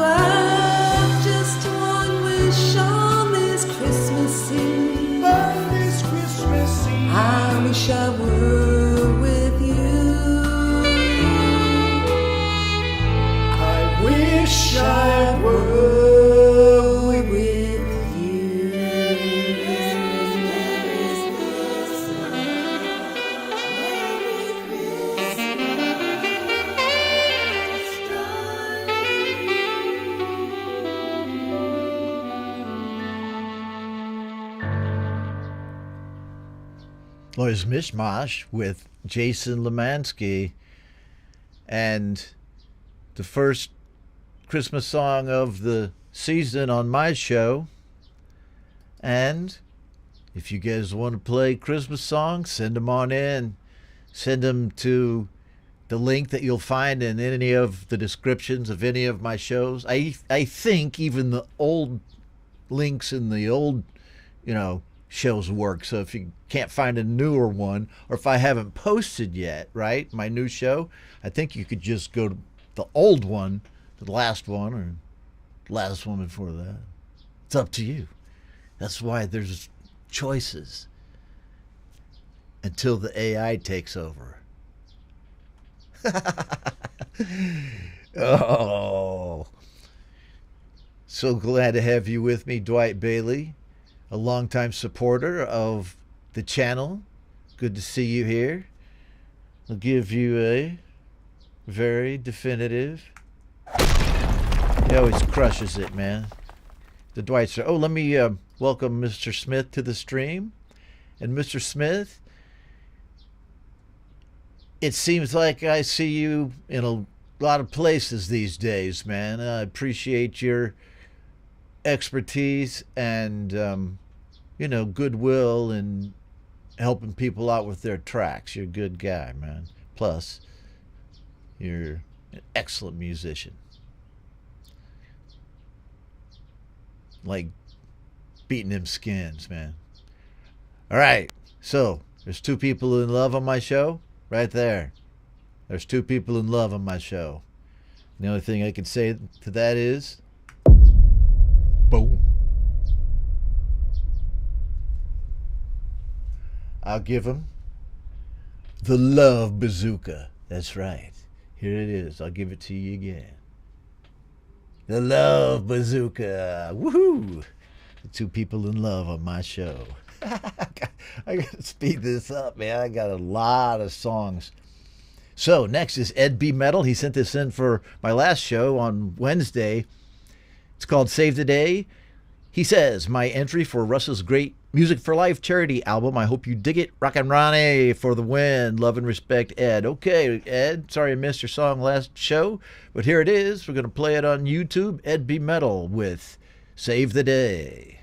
I've just one wish on this Christmas Eve. On this Christmas Eve, I wish I were with you. I wish I were with you. Laurie's Mishmash with Jason Lemansky, and the first Christmas song of the season on my show. And if you guys want to play Christmas songs, send them on in. Send them to the link that you'll find in any of the descriptions of any of my shows. I think even the old links in the old, shows work. So if you can't find a newer one, or if I haven't posted yet, right, my new show, I think you could just go to the old one, the last one, or last one before that. It's up to you. That's why there's choices until the AI takes over. Oh, so glad to have you with me, Dwight Bailey, a longtime supporter of the channel. Good to see you here. I'll give you a very definitive. He always crushes it, man. The Dwight said, let me welcome Mr. Smith to the stream. And Mr. Smith, it seems like I see you in a lot of places these days, man. I appreciate your expertise and goodwill and helping people out with their tracks. You're a good guy, man. Plus, you're an excellent musician. Like beating them skins, man. All right, so there's two people in love on my show, right there. There's two people in love on my show. The only thing I can say to that is, boom. I'll give them the love bazooka. That's right. Here it is. I'll give it to you again. The love bazooka. Woohoo! The two people in love on my show. I gotta speed this up, man. I got a lot of songs. So next is Ed B. Metal. He sent this in for my last show on Wednesday. It's called Save the Day. He says, my entry for Russ's great Music for Life charity album. I hope you dig it. Rock and Ronnie for the win. Love and respect, Ed. Okay, Ed, sorry I missed your song last show, but here it is. We're going to play it on YouTube. Ed B. Metal with Save the Day.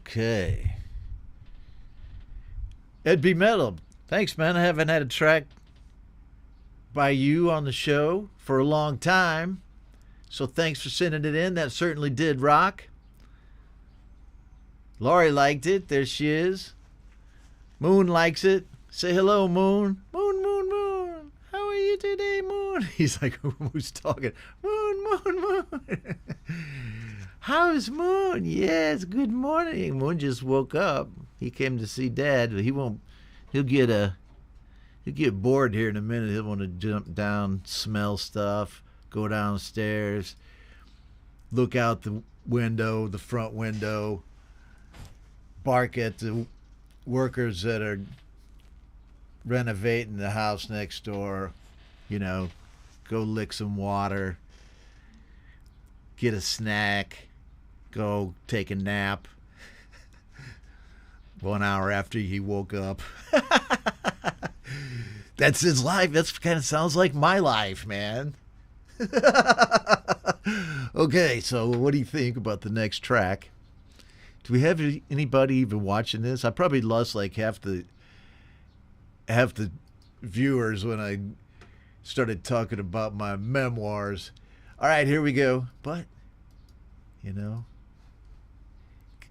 Okay. Ed B. Metal. Thanks, man. I haven't had a track by you on the show for a long time. So thanks for sending it in. That certainly did rock. Laurie liked it. There she is. Moon likes it. Say hello, Moon. Moon, Moon, Moon. How are you today, Moon? He's like, who's talking? Moon, Moon, Moon. How's Moon? Yes, good morning. Moon just woke up. He came to see Dad, but he'll get bored here in a minute. He'll want to jump down, smell stuff, go downstairs, look out the window, the front window, bark at the workers that are renovating the house next door, go lick some water, get a snack, go take a nap 1 hour after he woke up. That's his life. That's kind of sounds like my life, man. Okay, so what do you think about the next track? Do we have anybody even watching this? I probably lost like half the viewers when I started talking about my memoirs. All right, here we go. But,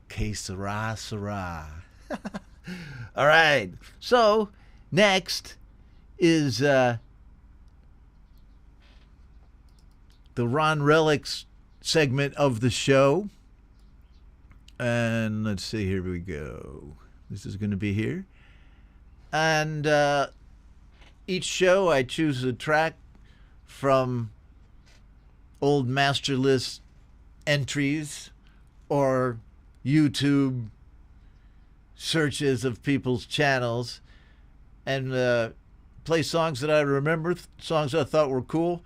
que sera, sera. All right, so next is the Ron Relics segment of the show. And let's see, here we go. This is going to be here. And each show I choose a track from old master list entries or YouTube searches of people's channels and play songs that I remember, songs I thought were cool.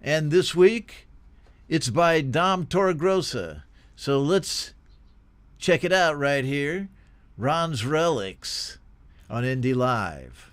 And this week, it's by Dom Torregrossa. So let's check it out right here. Ron's Relics on Indie Live.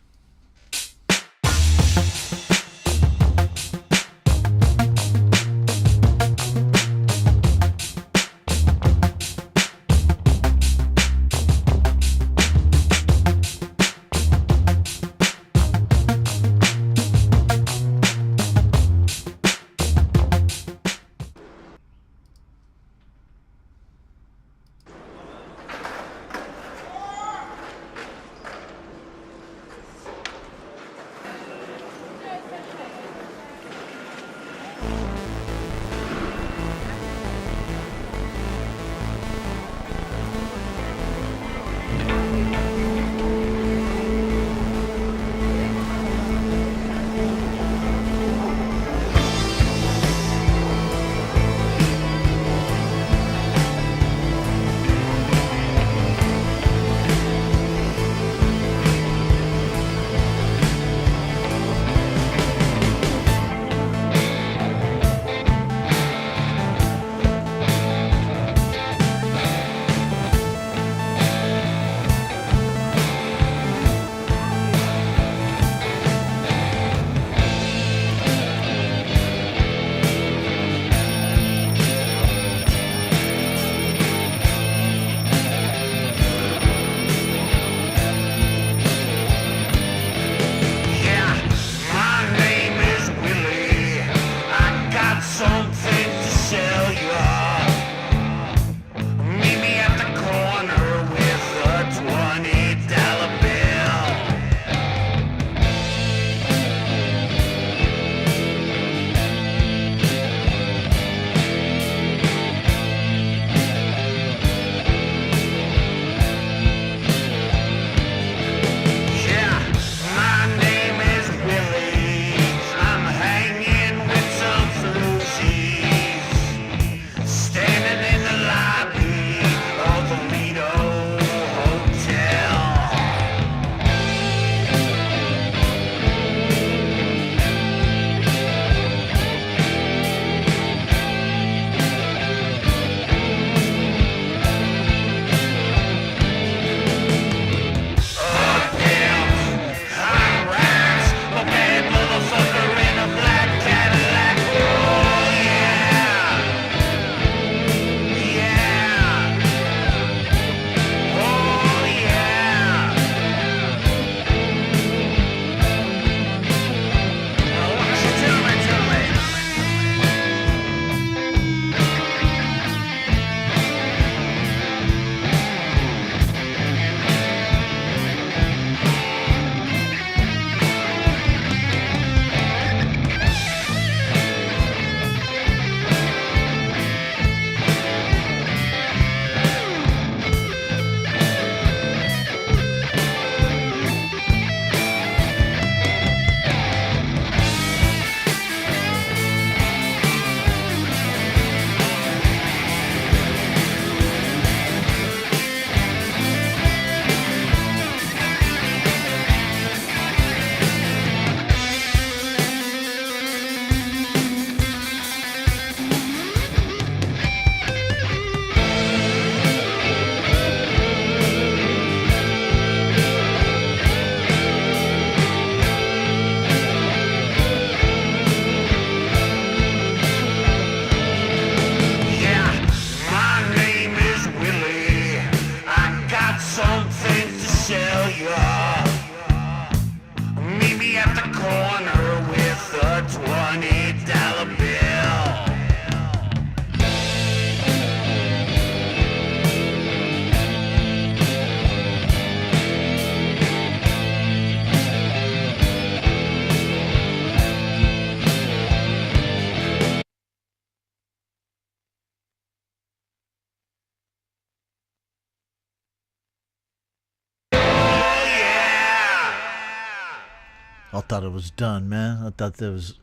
I thought it was done, man. I thought that was,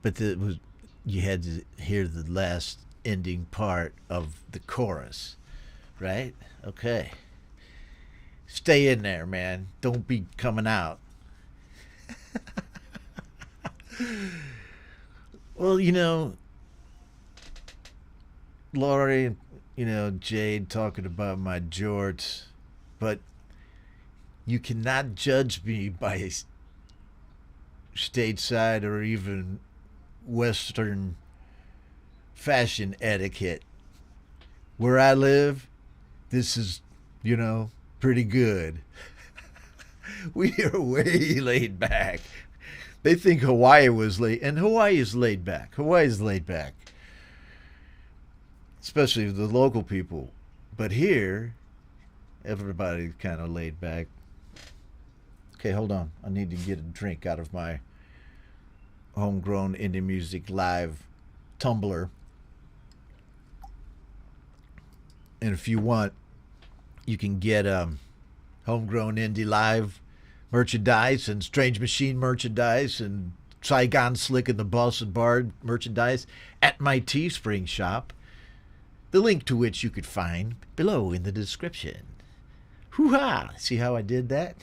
but it was. You had to hear the last ending part of the chorus, right? Okay. Stay in there, man. Don't be coming out. Well, Laurie, Jade talking about my jorts, but you cannot judge me by stateside or even Western fashion etiquette. Where I live, this is, pretty good. We are way laid back. They think Hawaii was laid, and Hawaii is laid back. Hawaii is laid back, especially the local people. But here, everybody's kind of laid back. Okay, hold on. I need to get a drink out of my homegrown indie music live tumbler. And if you want, you can get homegrown indie live merchandise and Strange Machine merchandise and Saigon Slick and the Boston Bard merchandise at my Teespring shop, the link to which you could find below in the description. Hoo-ha! See how I did that?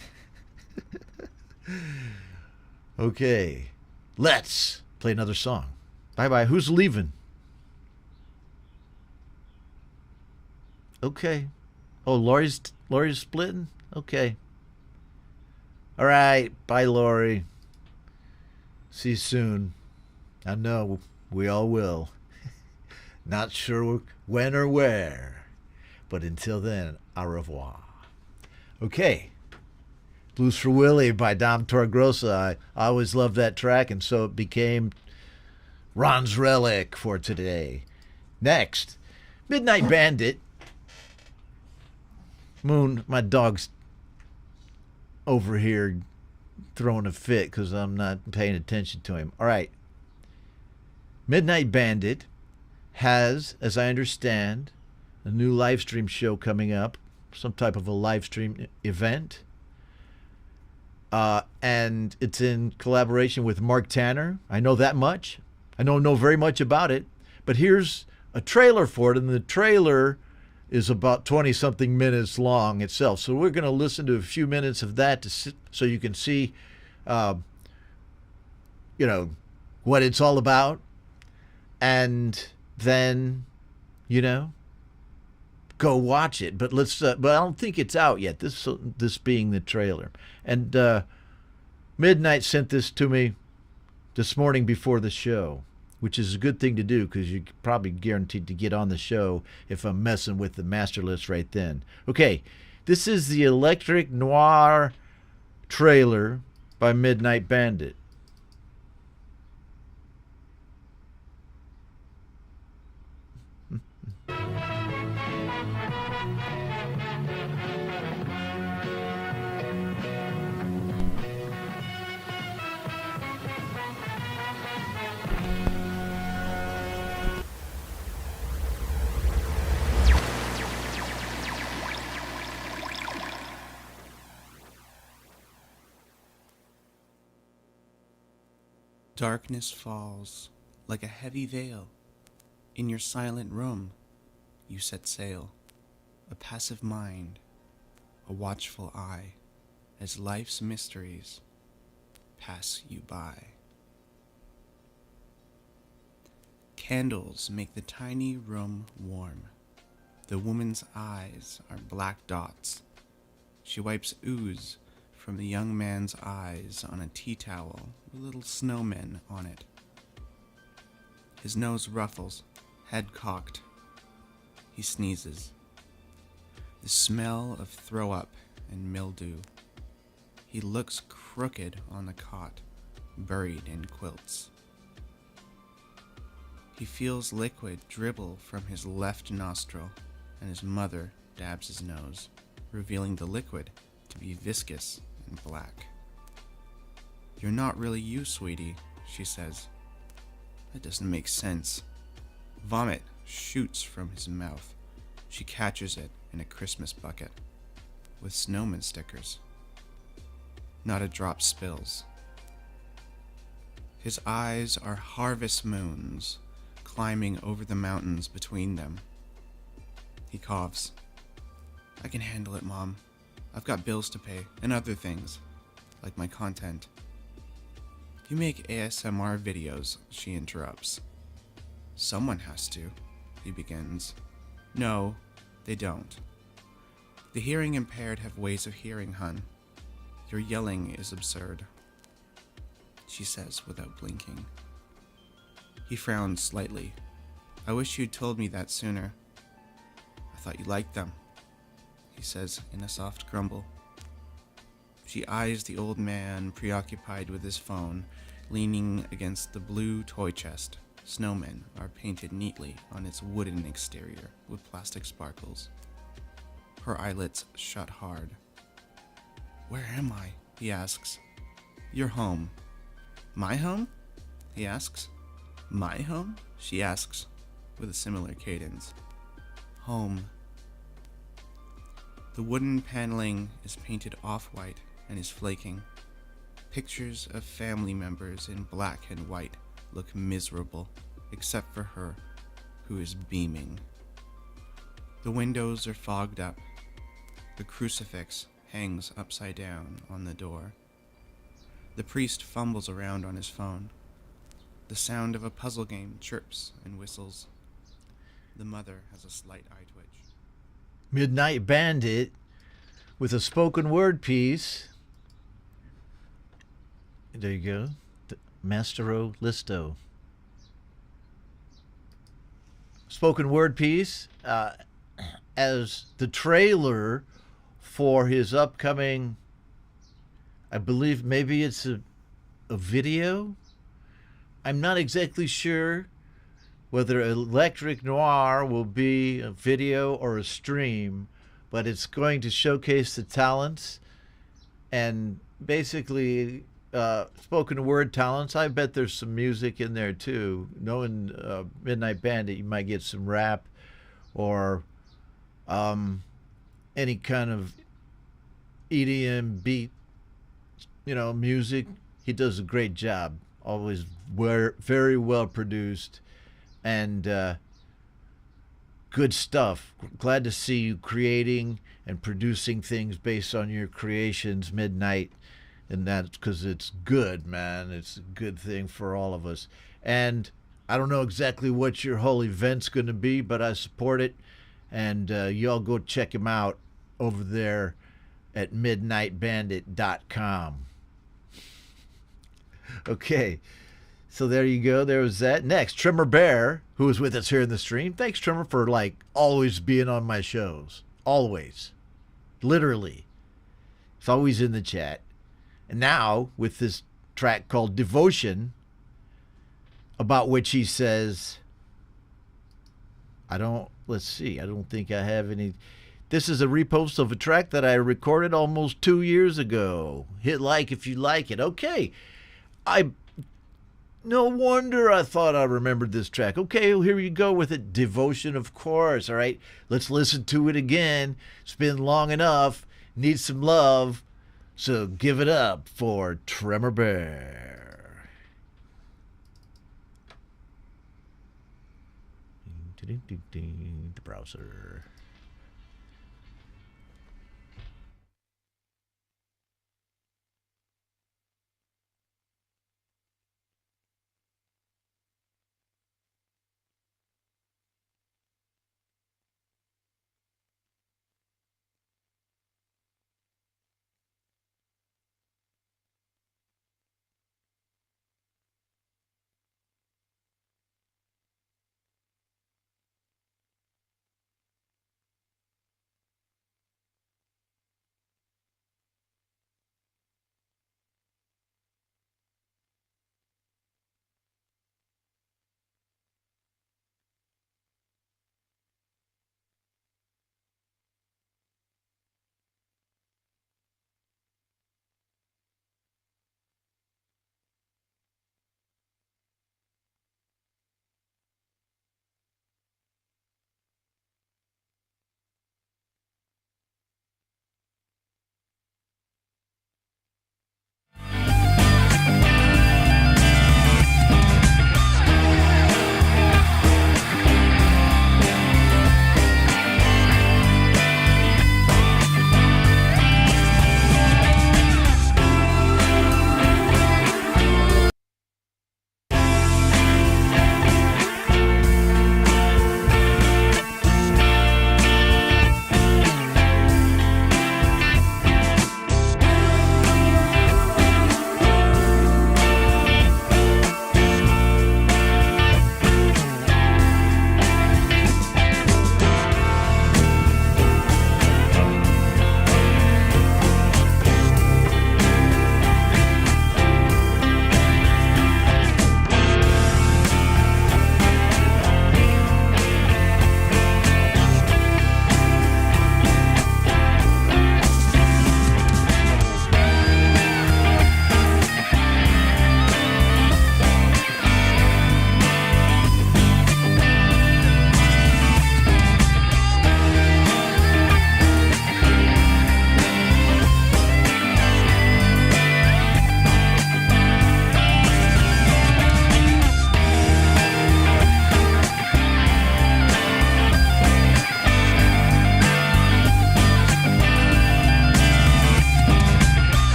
Okay, let's play another song. Bye-bye. Who's leaving? Okay. Oh, Laurie's splitting? Okay. All right. Bye, Laurie. See you soon. I know we all will. Not sure when or where. But until then, au revoir. Okay. Blues for Willie by Dom Torgrosa. I always loved that track, and so it became Ron's relic for today. Next, Midnight Bandit. Moon, my dog's over here throwing a fit because I'm not paying attention to him. All right. Midnight Bandit has, as I understand, a new live stream show coming up, some type of a live stream event. And it's in collaboration with Mark Tanner. I know that much. I don't know very much about it, but here's a trailer for it, and the trailer is about 20-something minutes long itself. So we're going to listen to a few minutes of that so you can see, what it's all about, and then, go watch it. But but I don't think it's out yet. This being the trailer, and Midnight sent this to me this morning before the show, which is a good thing to do because you're probably guaranteed to get on the show if I'm messing with the master list right then. Okay, this is the Electric Noir trailer by Midnight Bandit. Darkness falls like a heavy veil. In your silent room, you set sail, a passive mind, a watchful eye, as life's mysteries pass you by. Candles make the tiny room warm. The woman's eyes are black dots. She wipes ooze from the young man's eyes on a tea towel with little snowmen on it. His nose ruffles, head cocked. He sneezes. The smell of throw up and mildew. He looks crooked on the cot, buried in quilts. He feels liquid dribble from his left nostril, and his mother dabs his nose, revealing the liquid to be viscous and black. "You're not really you, sweetie," she says. "That doesn't make sense." Vomit shoots from his mouth. She catches it in a Christmas bucket with snowman stickers. Not a drop spills. His eyes are harvest moons, climbing over the mountains between them. He coughs. I can handle it, Mom. I've got bills to pay, and other things, like my content. You make ASMR videos, she interrupts. Someone has to, he begins. No, they don't. The hearing impaired have ways of hearing, hun. Your yelling is absurd, she says without blinking. He frowns slightly. I wish you'd told me that sooner. I thought you liked them, he says in a soft grumble. She eyes the old man, preoccupied with his phone, leaning against the blue toy chest. Snowmen are painted neatly on its wooden exterior with plastic sparkles. Her eyelids shut hard. Where am I? He asks. You're home. My home? He asks. My home? She asks, with a similar cadence. Home. The wooden paneling is painted off-white and is flaking. Pictures of family members in black and white look miserable, except for her, who is beaming. The windows are fogged up. The crucifix hangs upside down on the door. The priest fumbles around on his phone. The sound of a puzzle game chirps and whistles. The mother has a slight eye twitch. Midnight Bandit with a spoken word piece. There you go. Mastero Listo. Spoken word piece as the trailer for his upcoming, I believe maybe it's a video. I'm not exactly sure whether Electric Noir will be a video or a stream, but it's going to showcase the talents and basically spoken word talents. I bet there's some music in there too. Knowing Midnight Bandit, you might get some rap or any kind of EDM beat, music. He does a great job. Always very well produced and good stuff. Glad to see you creating and producing things based on your creations, Midnight. And that's because it's good, man. It's a good thing for all of us. And I don't know exactly what your whole event's going to be, but I support it. And y'all go check him out over there at midnightbandit.com. Okay, so there you go. There was that. Next, Trimmer Bear, who is with us here in the stream. Thanks, Trimmer, for always being on my shows. Always. Literally. It's always in the chat. And now, with this track called Devotion, about which he says, I don't think I have any. This is a repost of a track that I recorded almost 2 years ago. Hit like if you like it. Okay. No wonder I thought I remembered this track. Okay, well, here you go with it. Devotion, of course. All right, let's listen to it again. It's been long enough. Need some love. So give it up for Tremor Bear. The browser.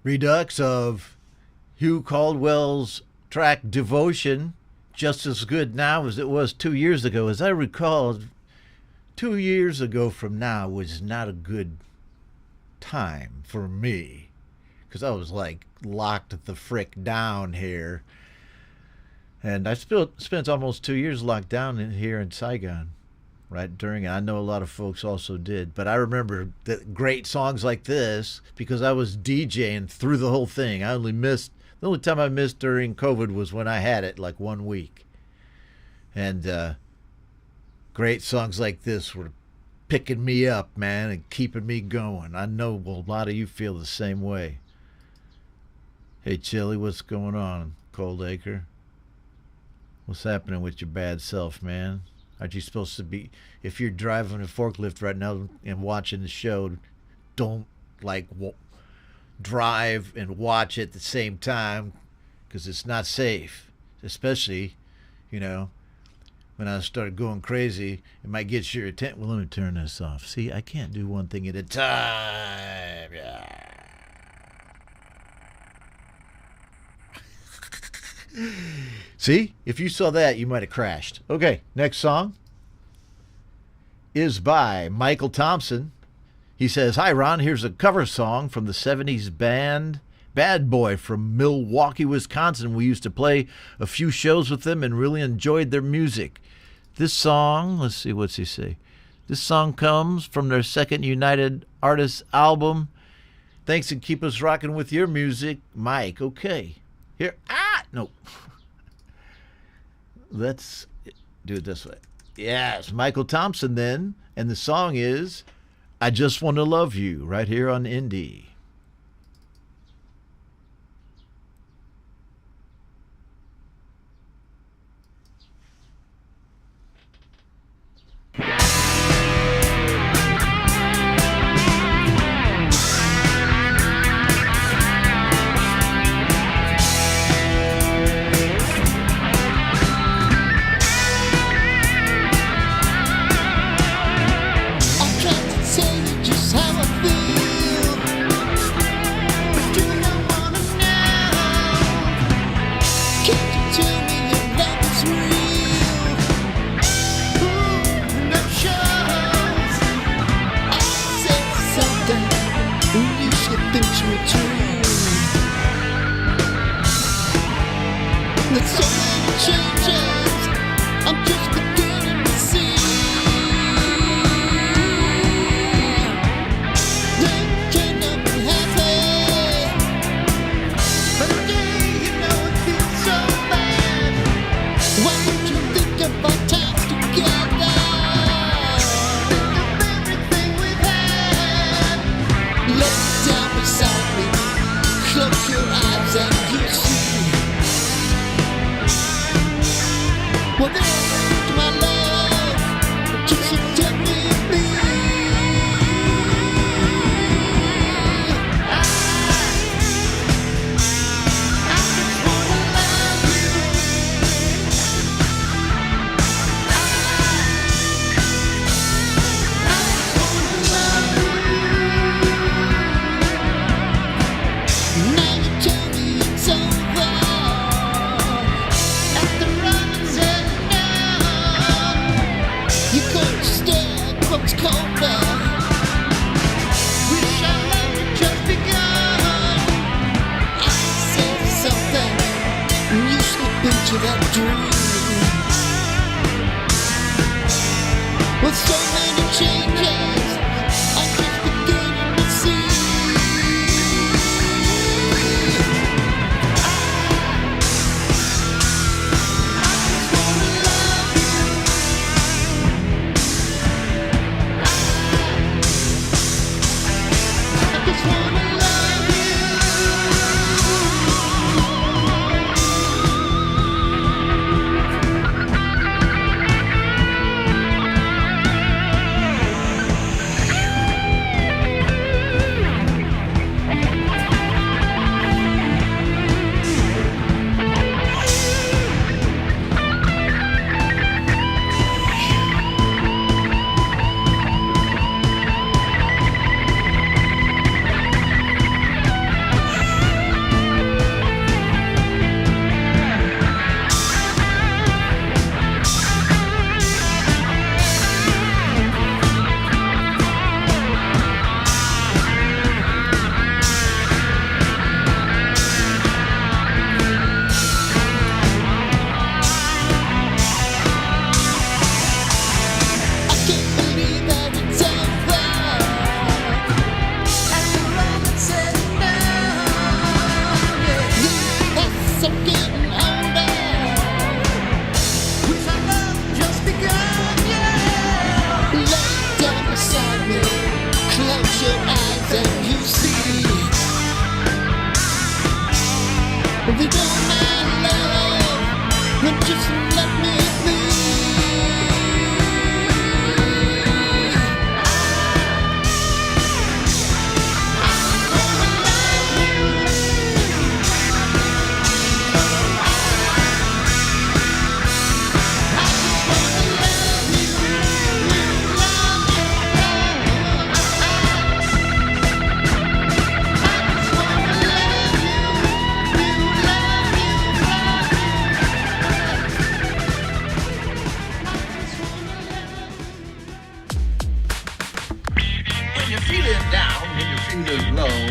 redux of Hugh Caldwell's track Devotion, just as good now as it was 2 years ago. As I recall, 2 years ago from now was not a good time for me because I was like locked the frick down here. And I spent almost 2 years locked down here in Saigon, right during it. I know a lot of folks also did, but I remember that great songs like this because I was DJing through the whole thing. The only time I missed during COVID was when I had it like 1 week. And great songs like this were picking me up, man, and keeping me going. I know a lot of you feel the same way. Hey, Chili, what's going on? Cold Acre? What's happening with your bad self, man? Aren't you supposed to be, if you're driving a forklift right now and watching the show, don't like drive and watch at the same time because it's not safe. Especially, you know, when I start going crazy, it might get your attention. Well, let me turn this off. See, I can't do one thing at a time. See, if you saw that, you might have crashed. Okay, next song is by Michael Thompson. He says, "Hi, Ron. Here's a cover song from the 70s band Bad Boy from Milwaukee, Wisconsin. We used to play a few shows with them and really enjoyed their music. This song," let's see, what's he say? "This song comes from their second United Artists album. Thanks and keep us rocking with your music, Mike." Okay. Here. No. Let's do it this way. Yes, Michael Thompson then. And the song is "I Just Want to Love You," right here on Indie.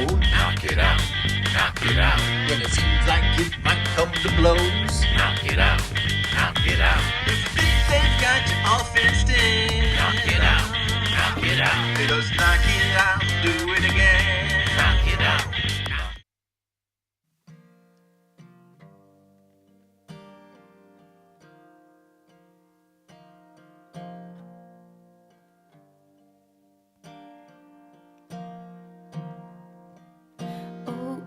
knock it out, knock it out. When it seems like it might come to blows, Knock it out, knock it out, if they've got you all fenced in, knock it out, knock it out, just knock it out, do it again. knock it out. Oh,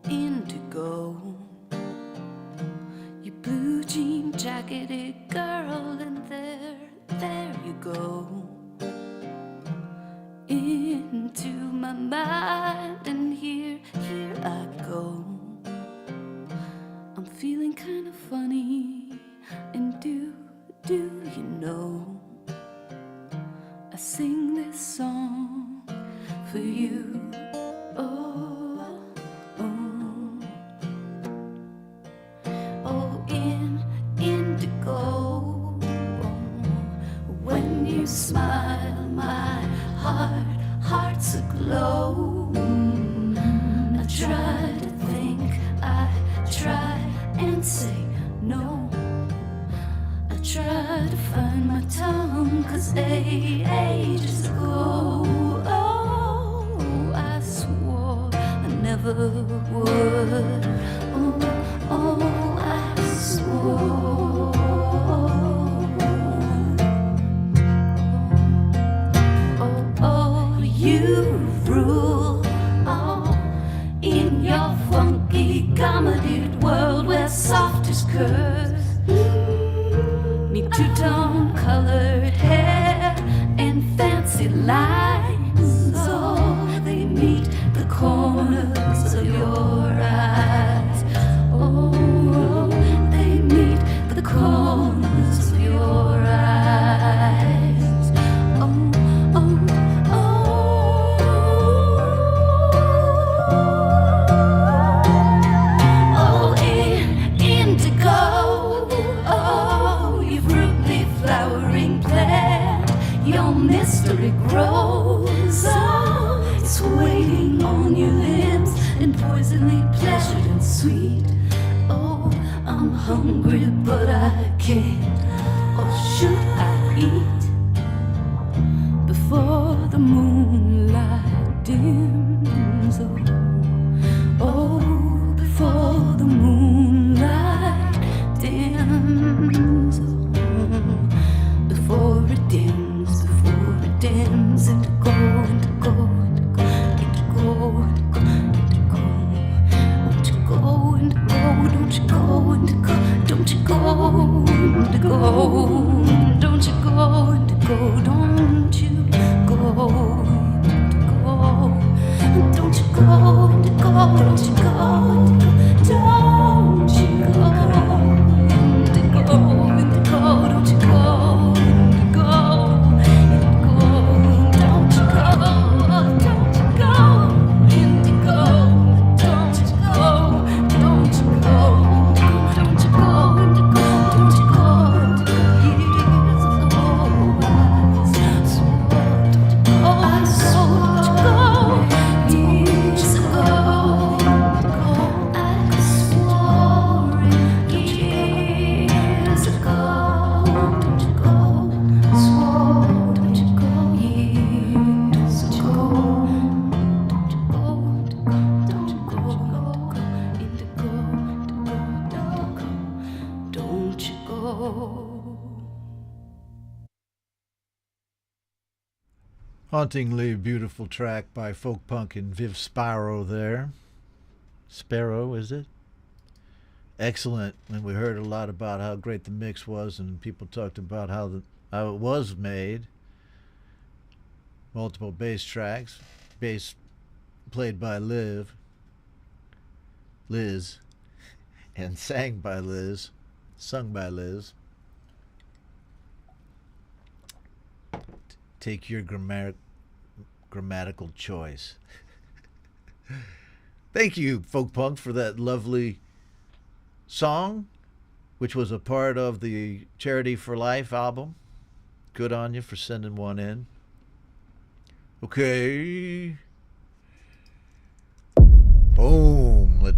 indigo, you blue jean jacketed girl, and there you go, into my mind, and here I go. I'm feeling kind of funny, and do you know, I sing this song for you. Oh, oh, oh, indigo. When you smile, my heart's aglow. I try to think, I try and say no. I try to find my tongue, 'cause ages ago, oh, I swore I never would. Oh, I swore. Oh, you rule, oh, in your funky comedy world where soft is curves meet two-tone colored hair and fancy lines. Oh, they meet the corners of your eyes. Oh, they meet the corners of your eyes. Oh, oh, oh, indigo. Oh, you fruity flowering plant, your mystery grows. Oh, it's waiting on your lips and poisonally pleasured and sweet. Oh, I'm hungry but I can't, or should I eat before the moonlight dims? Oh, before the moonlight dims. Oh, before it dims, indigo, indigo, indigo, indigo, indigo, indigo, indigo, don't you go, indigo, don't you go, indigo, don't you go, indigo, don't you go, indigo, don't you go, don't you go, indigo, indigo, don't you go, indigo, indigo, don't you go, indigo, don't you go, don't you go, don't you go, indigo, don't you go, years ago I swore to go, years ago I swore years ago, don't you go, swore, don't you go, years ago, don't you go, don't you go, indigo, indigo, don't you go. Hauntingly beautiful track by Folk Punk and Viv Sparrow there. Sparrow, is it? Excellent. And we heard a lot about how great the mix was, and people talked about how it was made. Multiple bass tracks. Bass played by Liz, and sang by Liz, sung by Liz. Take your grammatical choice. Thank you, Folk Punk, for that lovely song, which was a part of the Charity for Life album. Good on you for sending one in. Okay.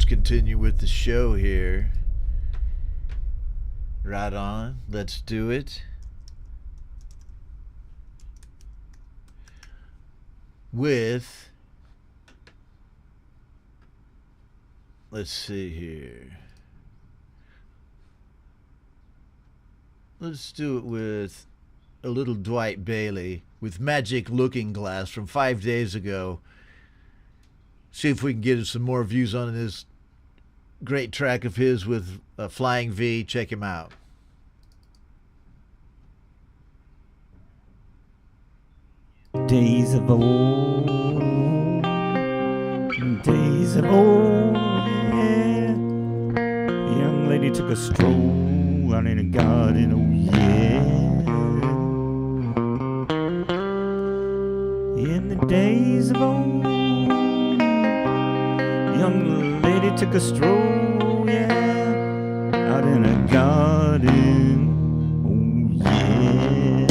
continue with the show here. Right on. Let's do it. With, let's see here. Let's do it with a little Dwight Bailey with Magic Looking Glass from 5 days ago. See if we can get some more views on this great track of his with Flying V. Check him out. Days of old, yeah. A young lady took a stroll out in a garden, oh yeah. In the days of old, young lady took a stroll, yeah, out in a garden, oh yeah.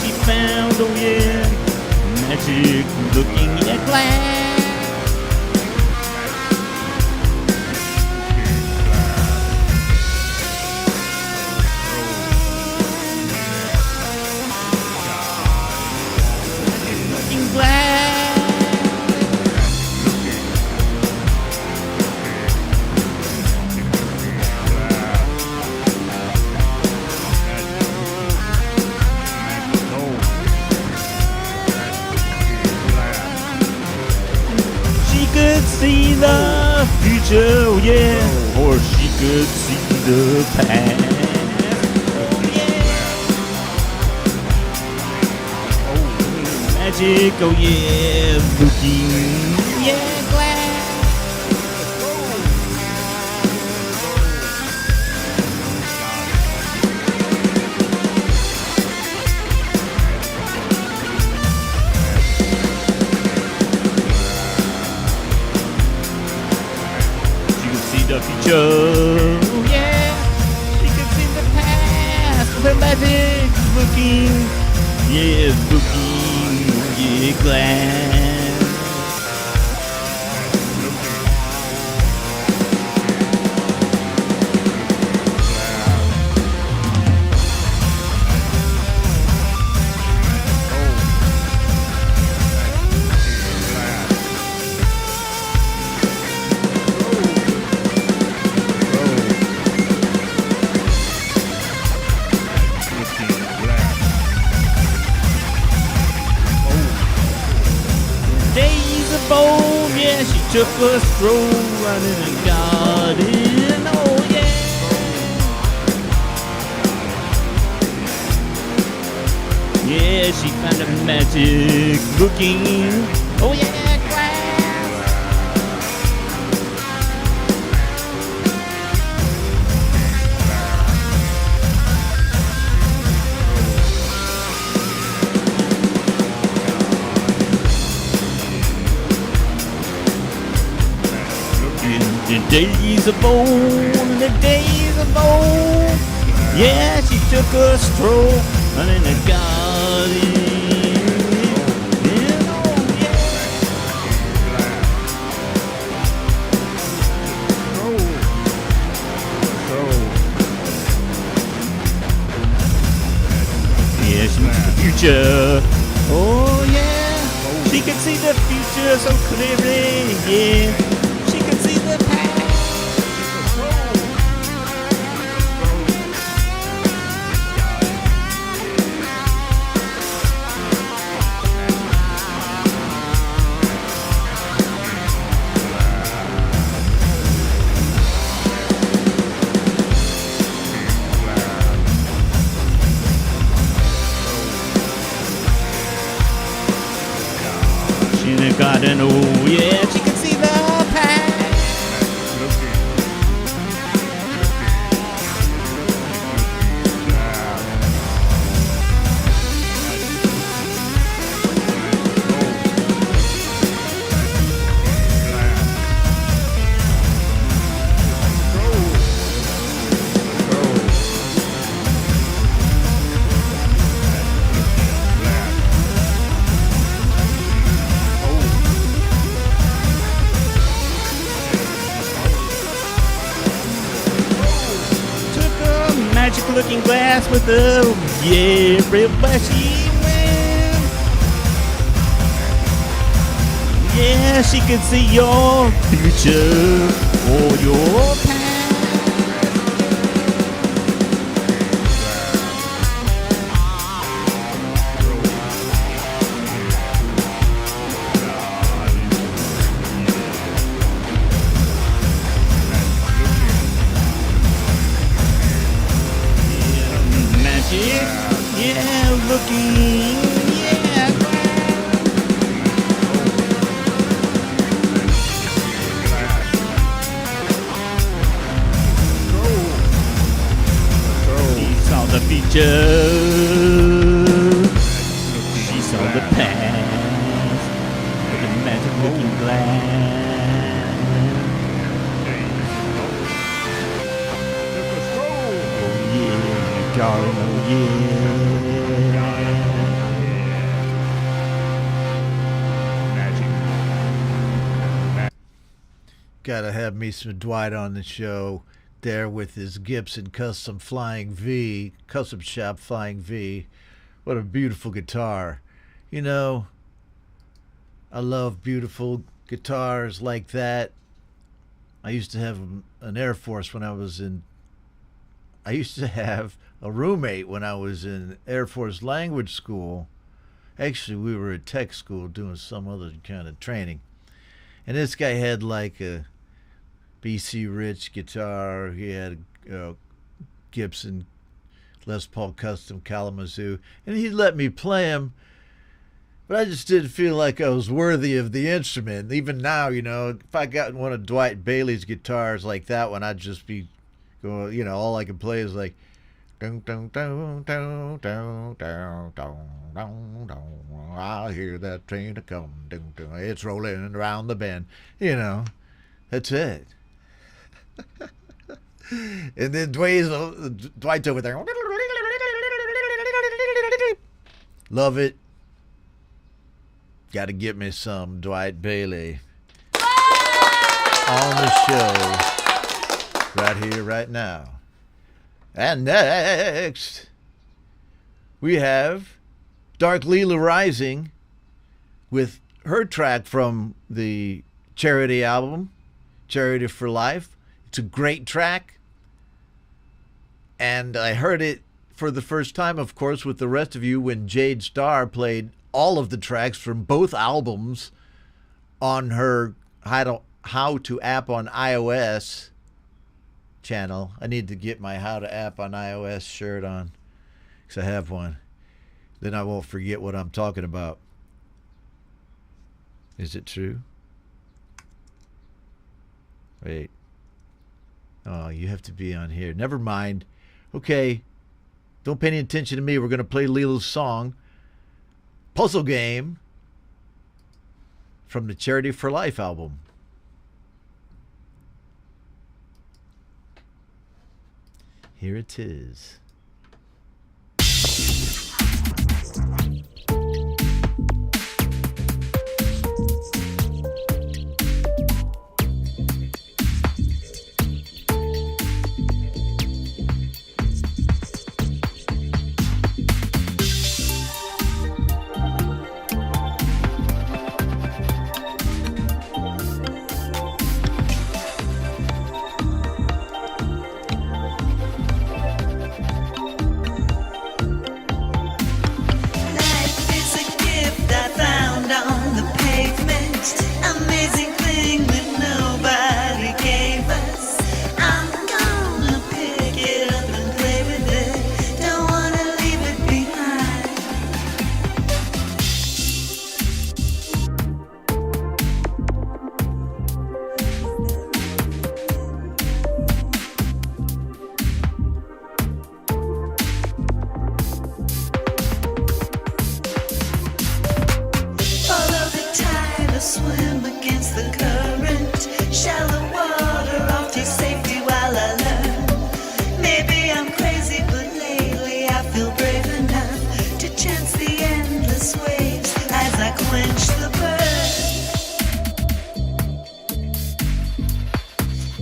She found, oh yeah, magic looking glass. Looking glass. See the future, oh yeah, or she could see the past. Oh yeah. Oh, magic, oh yeah, looking, yeah, glass. The future, oh yeah, she can see the past. The magic looking, yeah, looking, yeah, glass. Yeah, she took a stroll out in the garden, oh yeah. Yeah, she found a magic looking, oh yeah, glass. The days of old, the days of old. Yeah, she took a stroll out in the garden. And oh yeah. Yeah, she went to the future. Oh yeah, she can see the future so clearly. Yeah. The past. She's in the garden, oh yeah, she can see the past. looking glass with a real flashy rim. Yeah, she can see your future or your past. Yeah, looking, yeah. She saw the future. She saw the past. With a magic looking glass. Oh yeah, darling, oh yeah. Gotta have me some Dwight on the show there with his Gibson Custom Shop Flying V. What a beautiful guitar. You know, I love beautiful guitars like that. I used to have an Air Force when I was in... I used to have a roommate when I was in Air Force language school. Actually, we were at tech school doing some other kind of training. And this guy had like a BC Rich guitar. He had a Gibson Les Paul Custom Kalamazoo. And he let me play him. But I just didn't feel like I was worthy of the instrument. Even now, you know, if I got one of Dwight Bailey's guitars like that one, I'd just be going, you know, all I could play is like... I hear that train a come. It's rolling around the bend. You know, that's it. And then Dwight's over there. Love it. Got to get me some Dwight Bailey on the show right here, right now. And next, we have Dark Leela Rising with her track from the Charity album, Charity for Life. It's a great track. And I heard it for the first time, of course, with the rest of you when Jade Starr played all of the tracks from both albums on her How to App on iOS channel. I need to get my How to App on iOS shirt on because I have one. Then I won't forget what I'm talking about. Is it true? Wait. Oh, you have to be on here. Never mind. Okay. Don't pay any attention to me. We're going to play Leela's song, Puzzle Game, from the Charity for Life album. Here it is.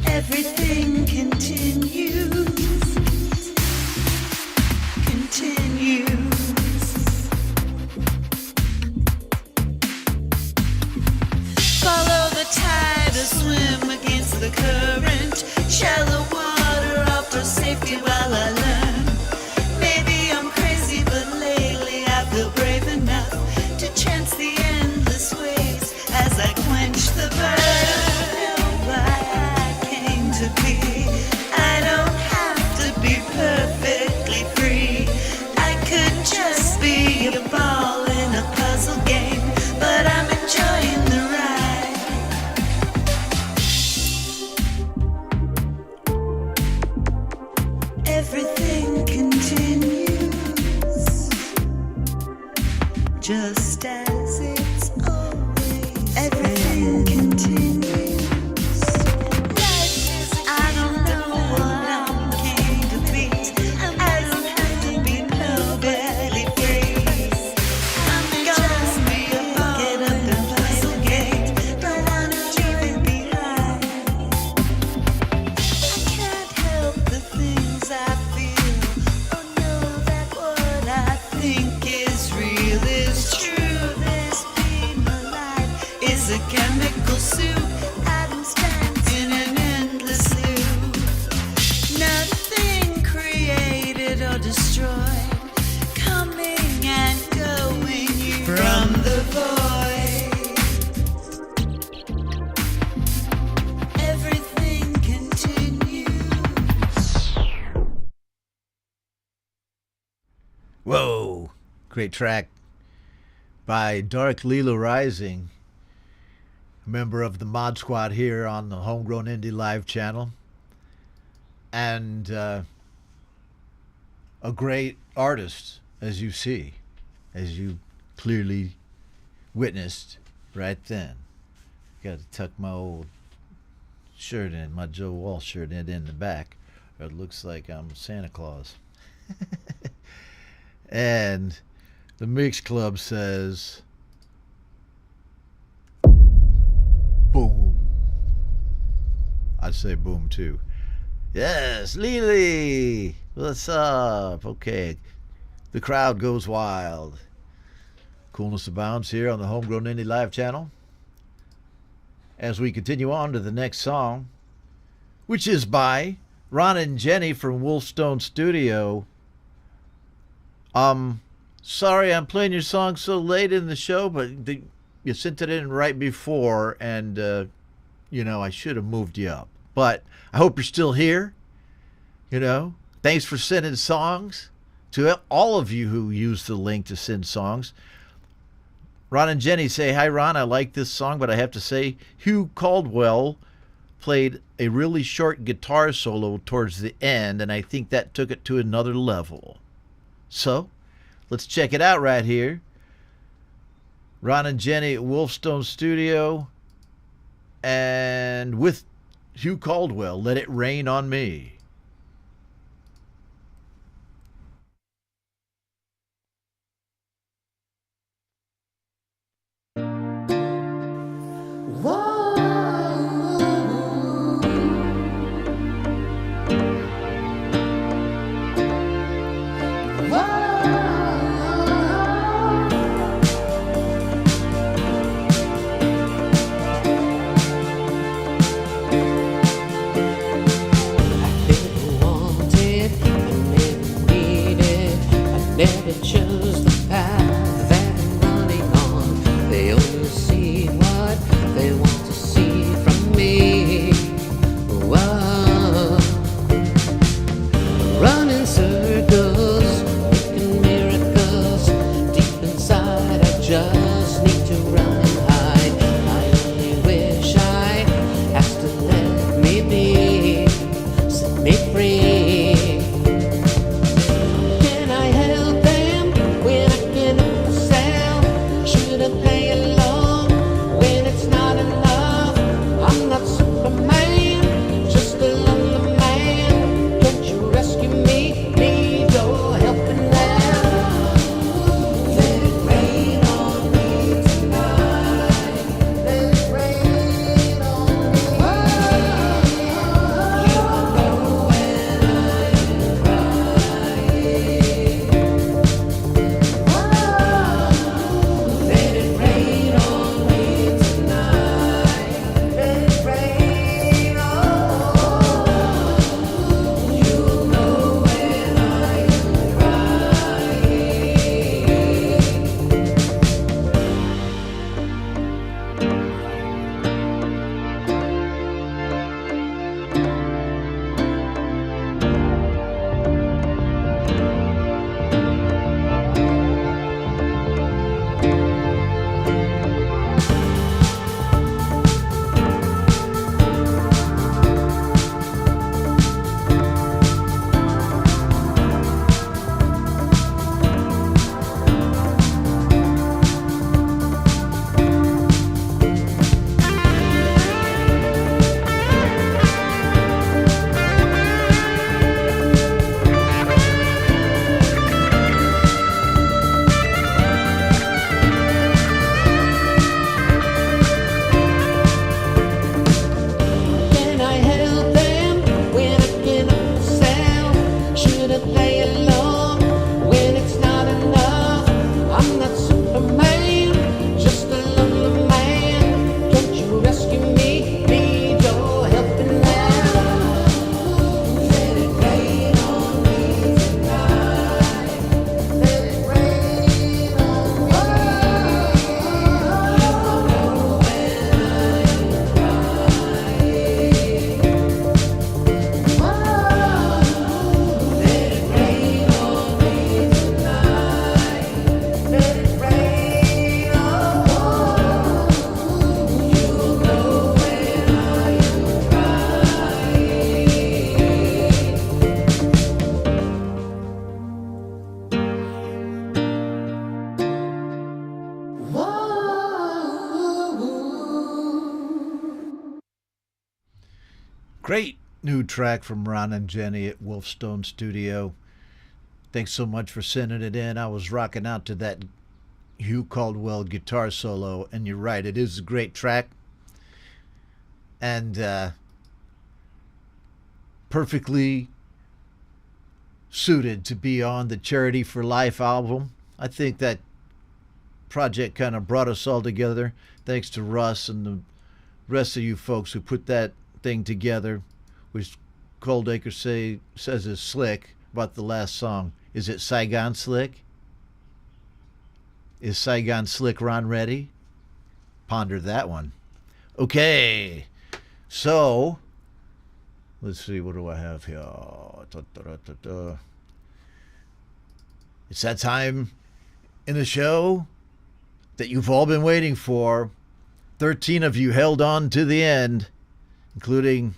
Everything continues. the current. Shallow water offers safety while I learn. Maybe I'm crazy, but lately I feel brave enough to chance the endless ways as I quench the burn. Why I came to be. I don't have to be perfectly free. I could just be a ball in a puzzle game, but I'm enjoying the ride. Everything continues just as it's always. Everything continues. I don't know what I came to be. I don't have to be perfectly free. I'm just be a ball, get up and puzzle game. Don't wanna leave it behind. I can't help the things I feel, or know that what I think is real is true. This being alive is a chemical soup. Atoms dance in an endless loop. Nothing created or destroyed, coming and going from the void. Everything continues. Whoa, great track by Dark Lila Rising, a member of the Mod Squad here on the Homegrown Indie Live channel, and a great artist, as you see, as you clearly witnessed right then. Got to tuck my old shirt in, my Joe Walsh shirt in the back, or it looks like I'm Santa Claus. And the Mix Club says, boom. I'd say boom too. Yes, Lily, what's up? Okay, the crowd goes wild. Coolness abounds here on the Homegrown Indie Live channel. As we continue on to the next song, which is by Ron and Jenny from Wolfstone Studio. Sorry I'm playing your song so late in the show, but you sent it in right before, and I should have moved you up. But I hope you're still here. Thanks for sending songs to all of you who use the link to send songs. Ron and Jenny say, hi Ron, I like this song, but I have to say Hugh Caldwell played a really short guitar solo towards the end, and I think that took it to another level. So, let's check it out right here. Ron and Jenny at Wolfstone Studio, and with Hugh Caldwell, Let It Rain on Me. I Great new track from Ron and Jenny at Wolfstone Studio. Thanks so much for sending it in. I was rocking out to that Hugh Caldwell guitar solo, and you're right, it is a great track. And perfectly suited to be on the Charity for Life album. I think that project kind of brought us all together, thanks to Russ and the rest of you folks who put that thing together, which Coldacre says is slick about the last song. Is it Saigon Slick? Is Saigon Slick Ron Ready? Ponder that one. Okay, so let's see, what do I have here? It's that time in the show that you've all been waiting for. 13 of you held on to the end, including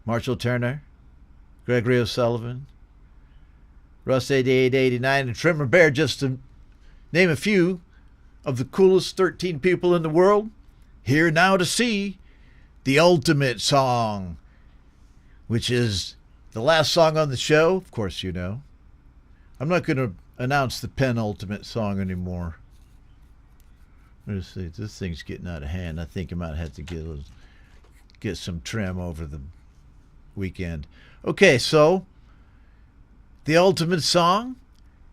Marshall Turner, Gregory O'Sullivan, Russ 8889, and Trimmer Bear, just to name a few of the coolest 13 people in the world. Here now to see the ultimate song, which is the last song on the show. Of course, you know. I'm not going to announce the penultimate song anymore. Let's see. This thing's getting out of hand. I think I might have to get some trim over the weekend. Okay, so the ultimate song.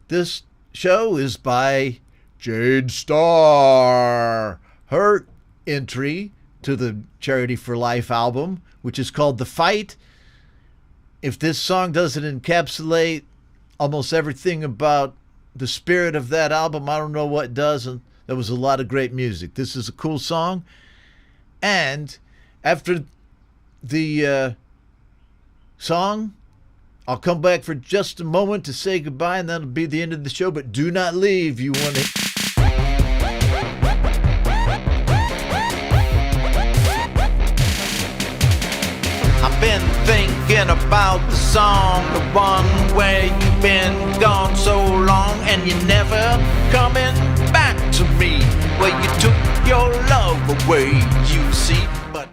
This show is by Jade Starr. Her entry to the Charity for Life album, which is called The Fight. If this song doesn't encapsulate almost everything about the spirit of that album, I don't know what does. And there was a lot of great music. This is a cool song. And after the song, I'll come back for just a moment to say goodbye, and that'll be the end of the show. But do not leave. You want to... I've been thinking about the song, the one where you've been gone so long and you're never coming back to me, where you took your love away, you see. But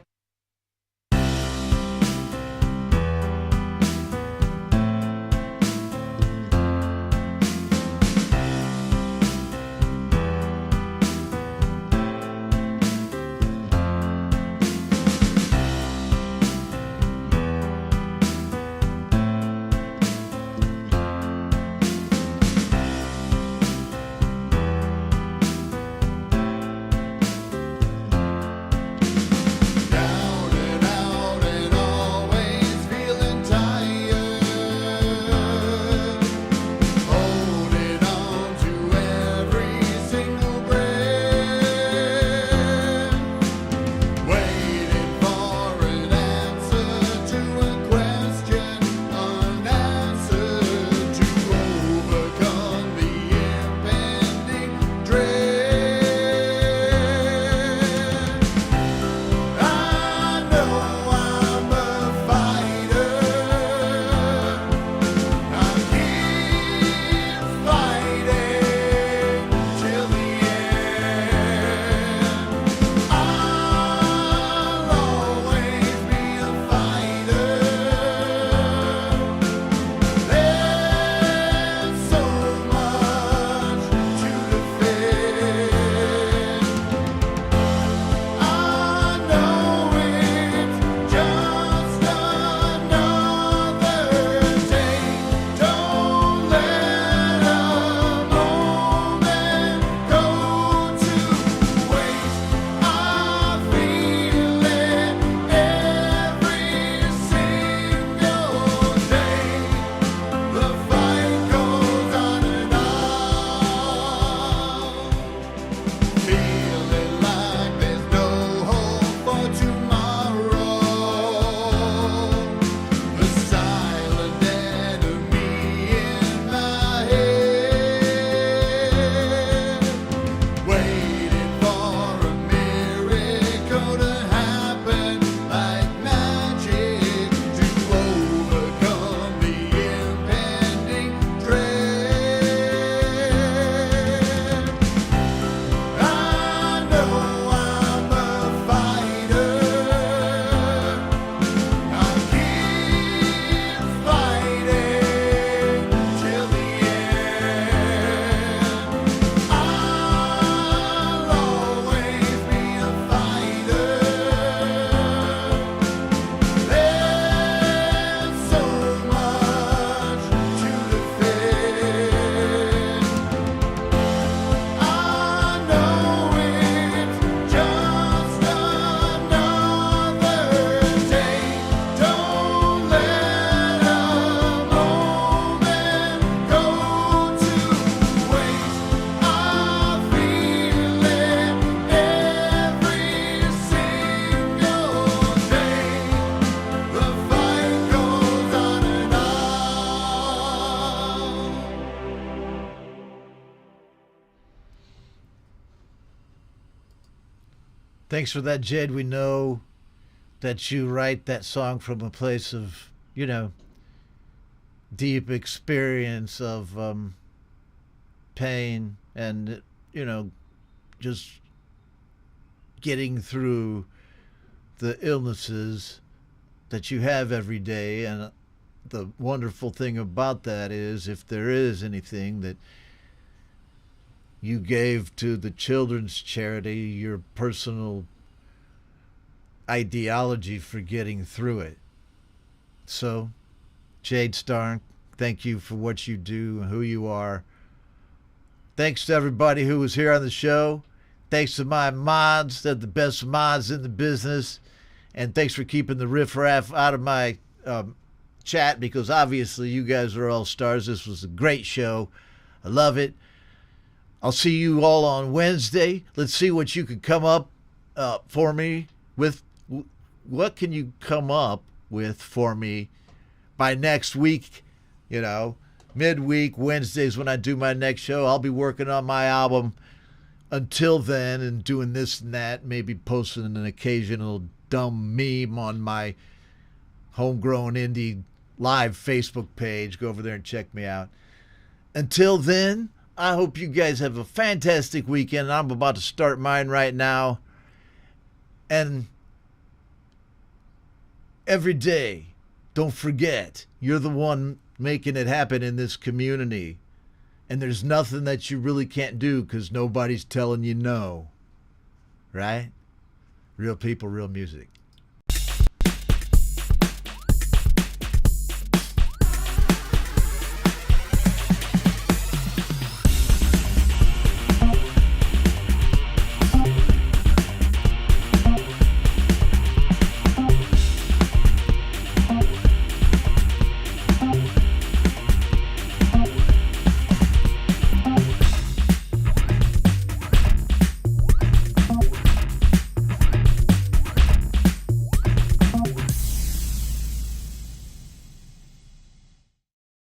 Thanks for that, Jade. We know that you write that song from a place of, deep experience of pain and, just getting through the illnesses that you have every day. And the wonderful thing about that is, if there is anything that you gave to the children's charity, your personal ideology for getting through it. So, Jade Stark, thank you for what you do and who you are. Thanks to everybody who was here on the show. Thanks to my mods. They're the best mods in the business. And thanks for keeping the riffraff out of my chat, because obviously you guys are all stars. This was a great show. I love it. I'll see you all on Wednesday. Let's see what you can come up for me with. What can you come up with for me by next week? Midweek, Wednesdays when I do my next show. I'll be working on my album until then and doing this and that, maybe posting an occasional dumb meme on my Homegrown Indie live Facebook page. Go over there and check me out. Until then, I hope you guys have a fantastic weekend. I'm about to start mine right now. And every day, don't forget, you're the one making it happen in this community. And there's nothing that you really can't do because nobody's telling you no. Right? Real people, real music.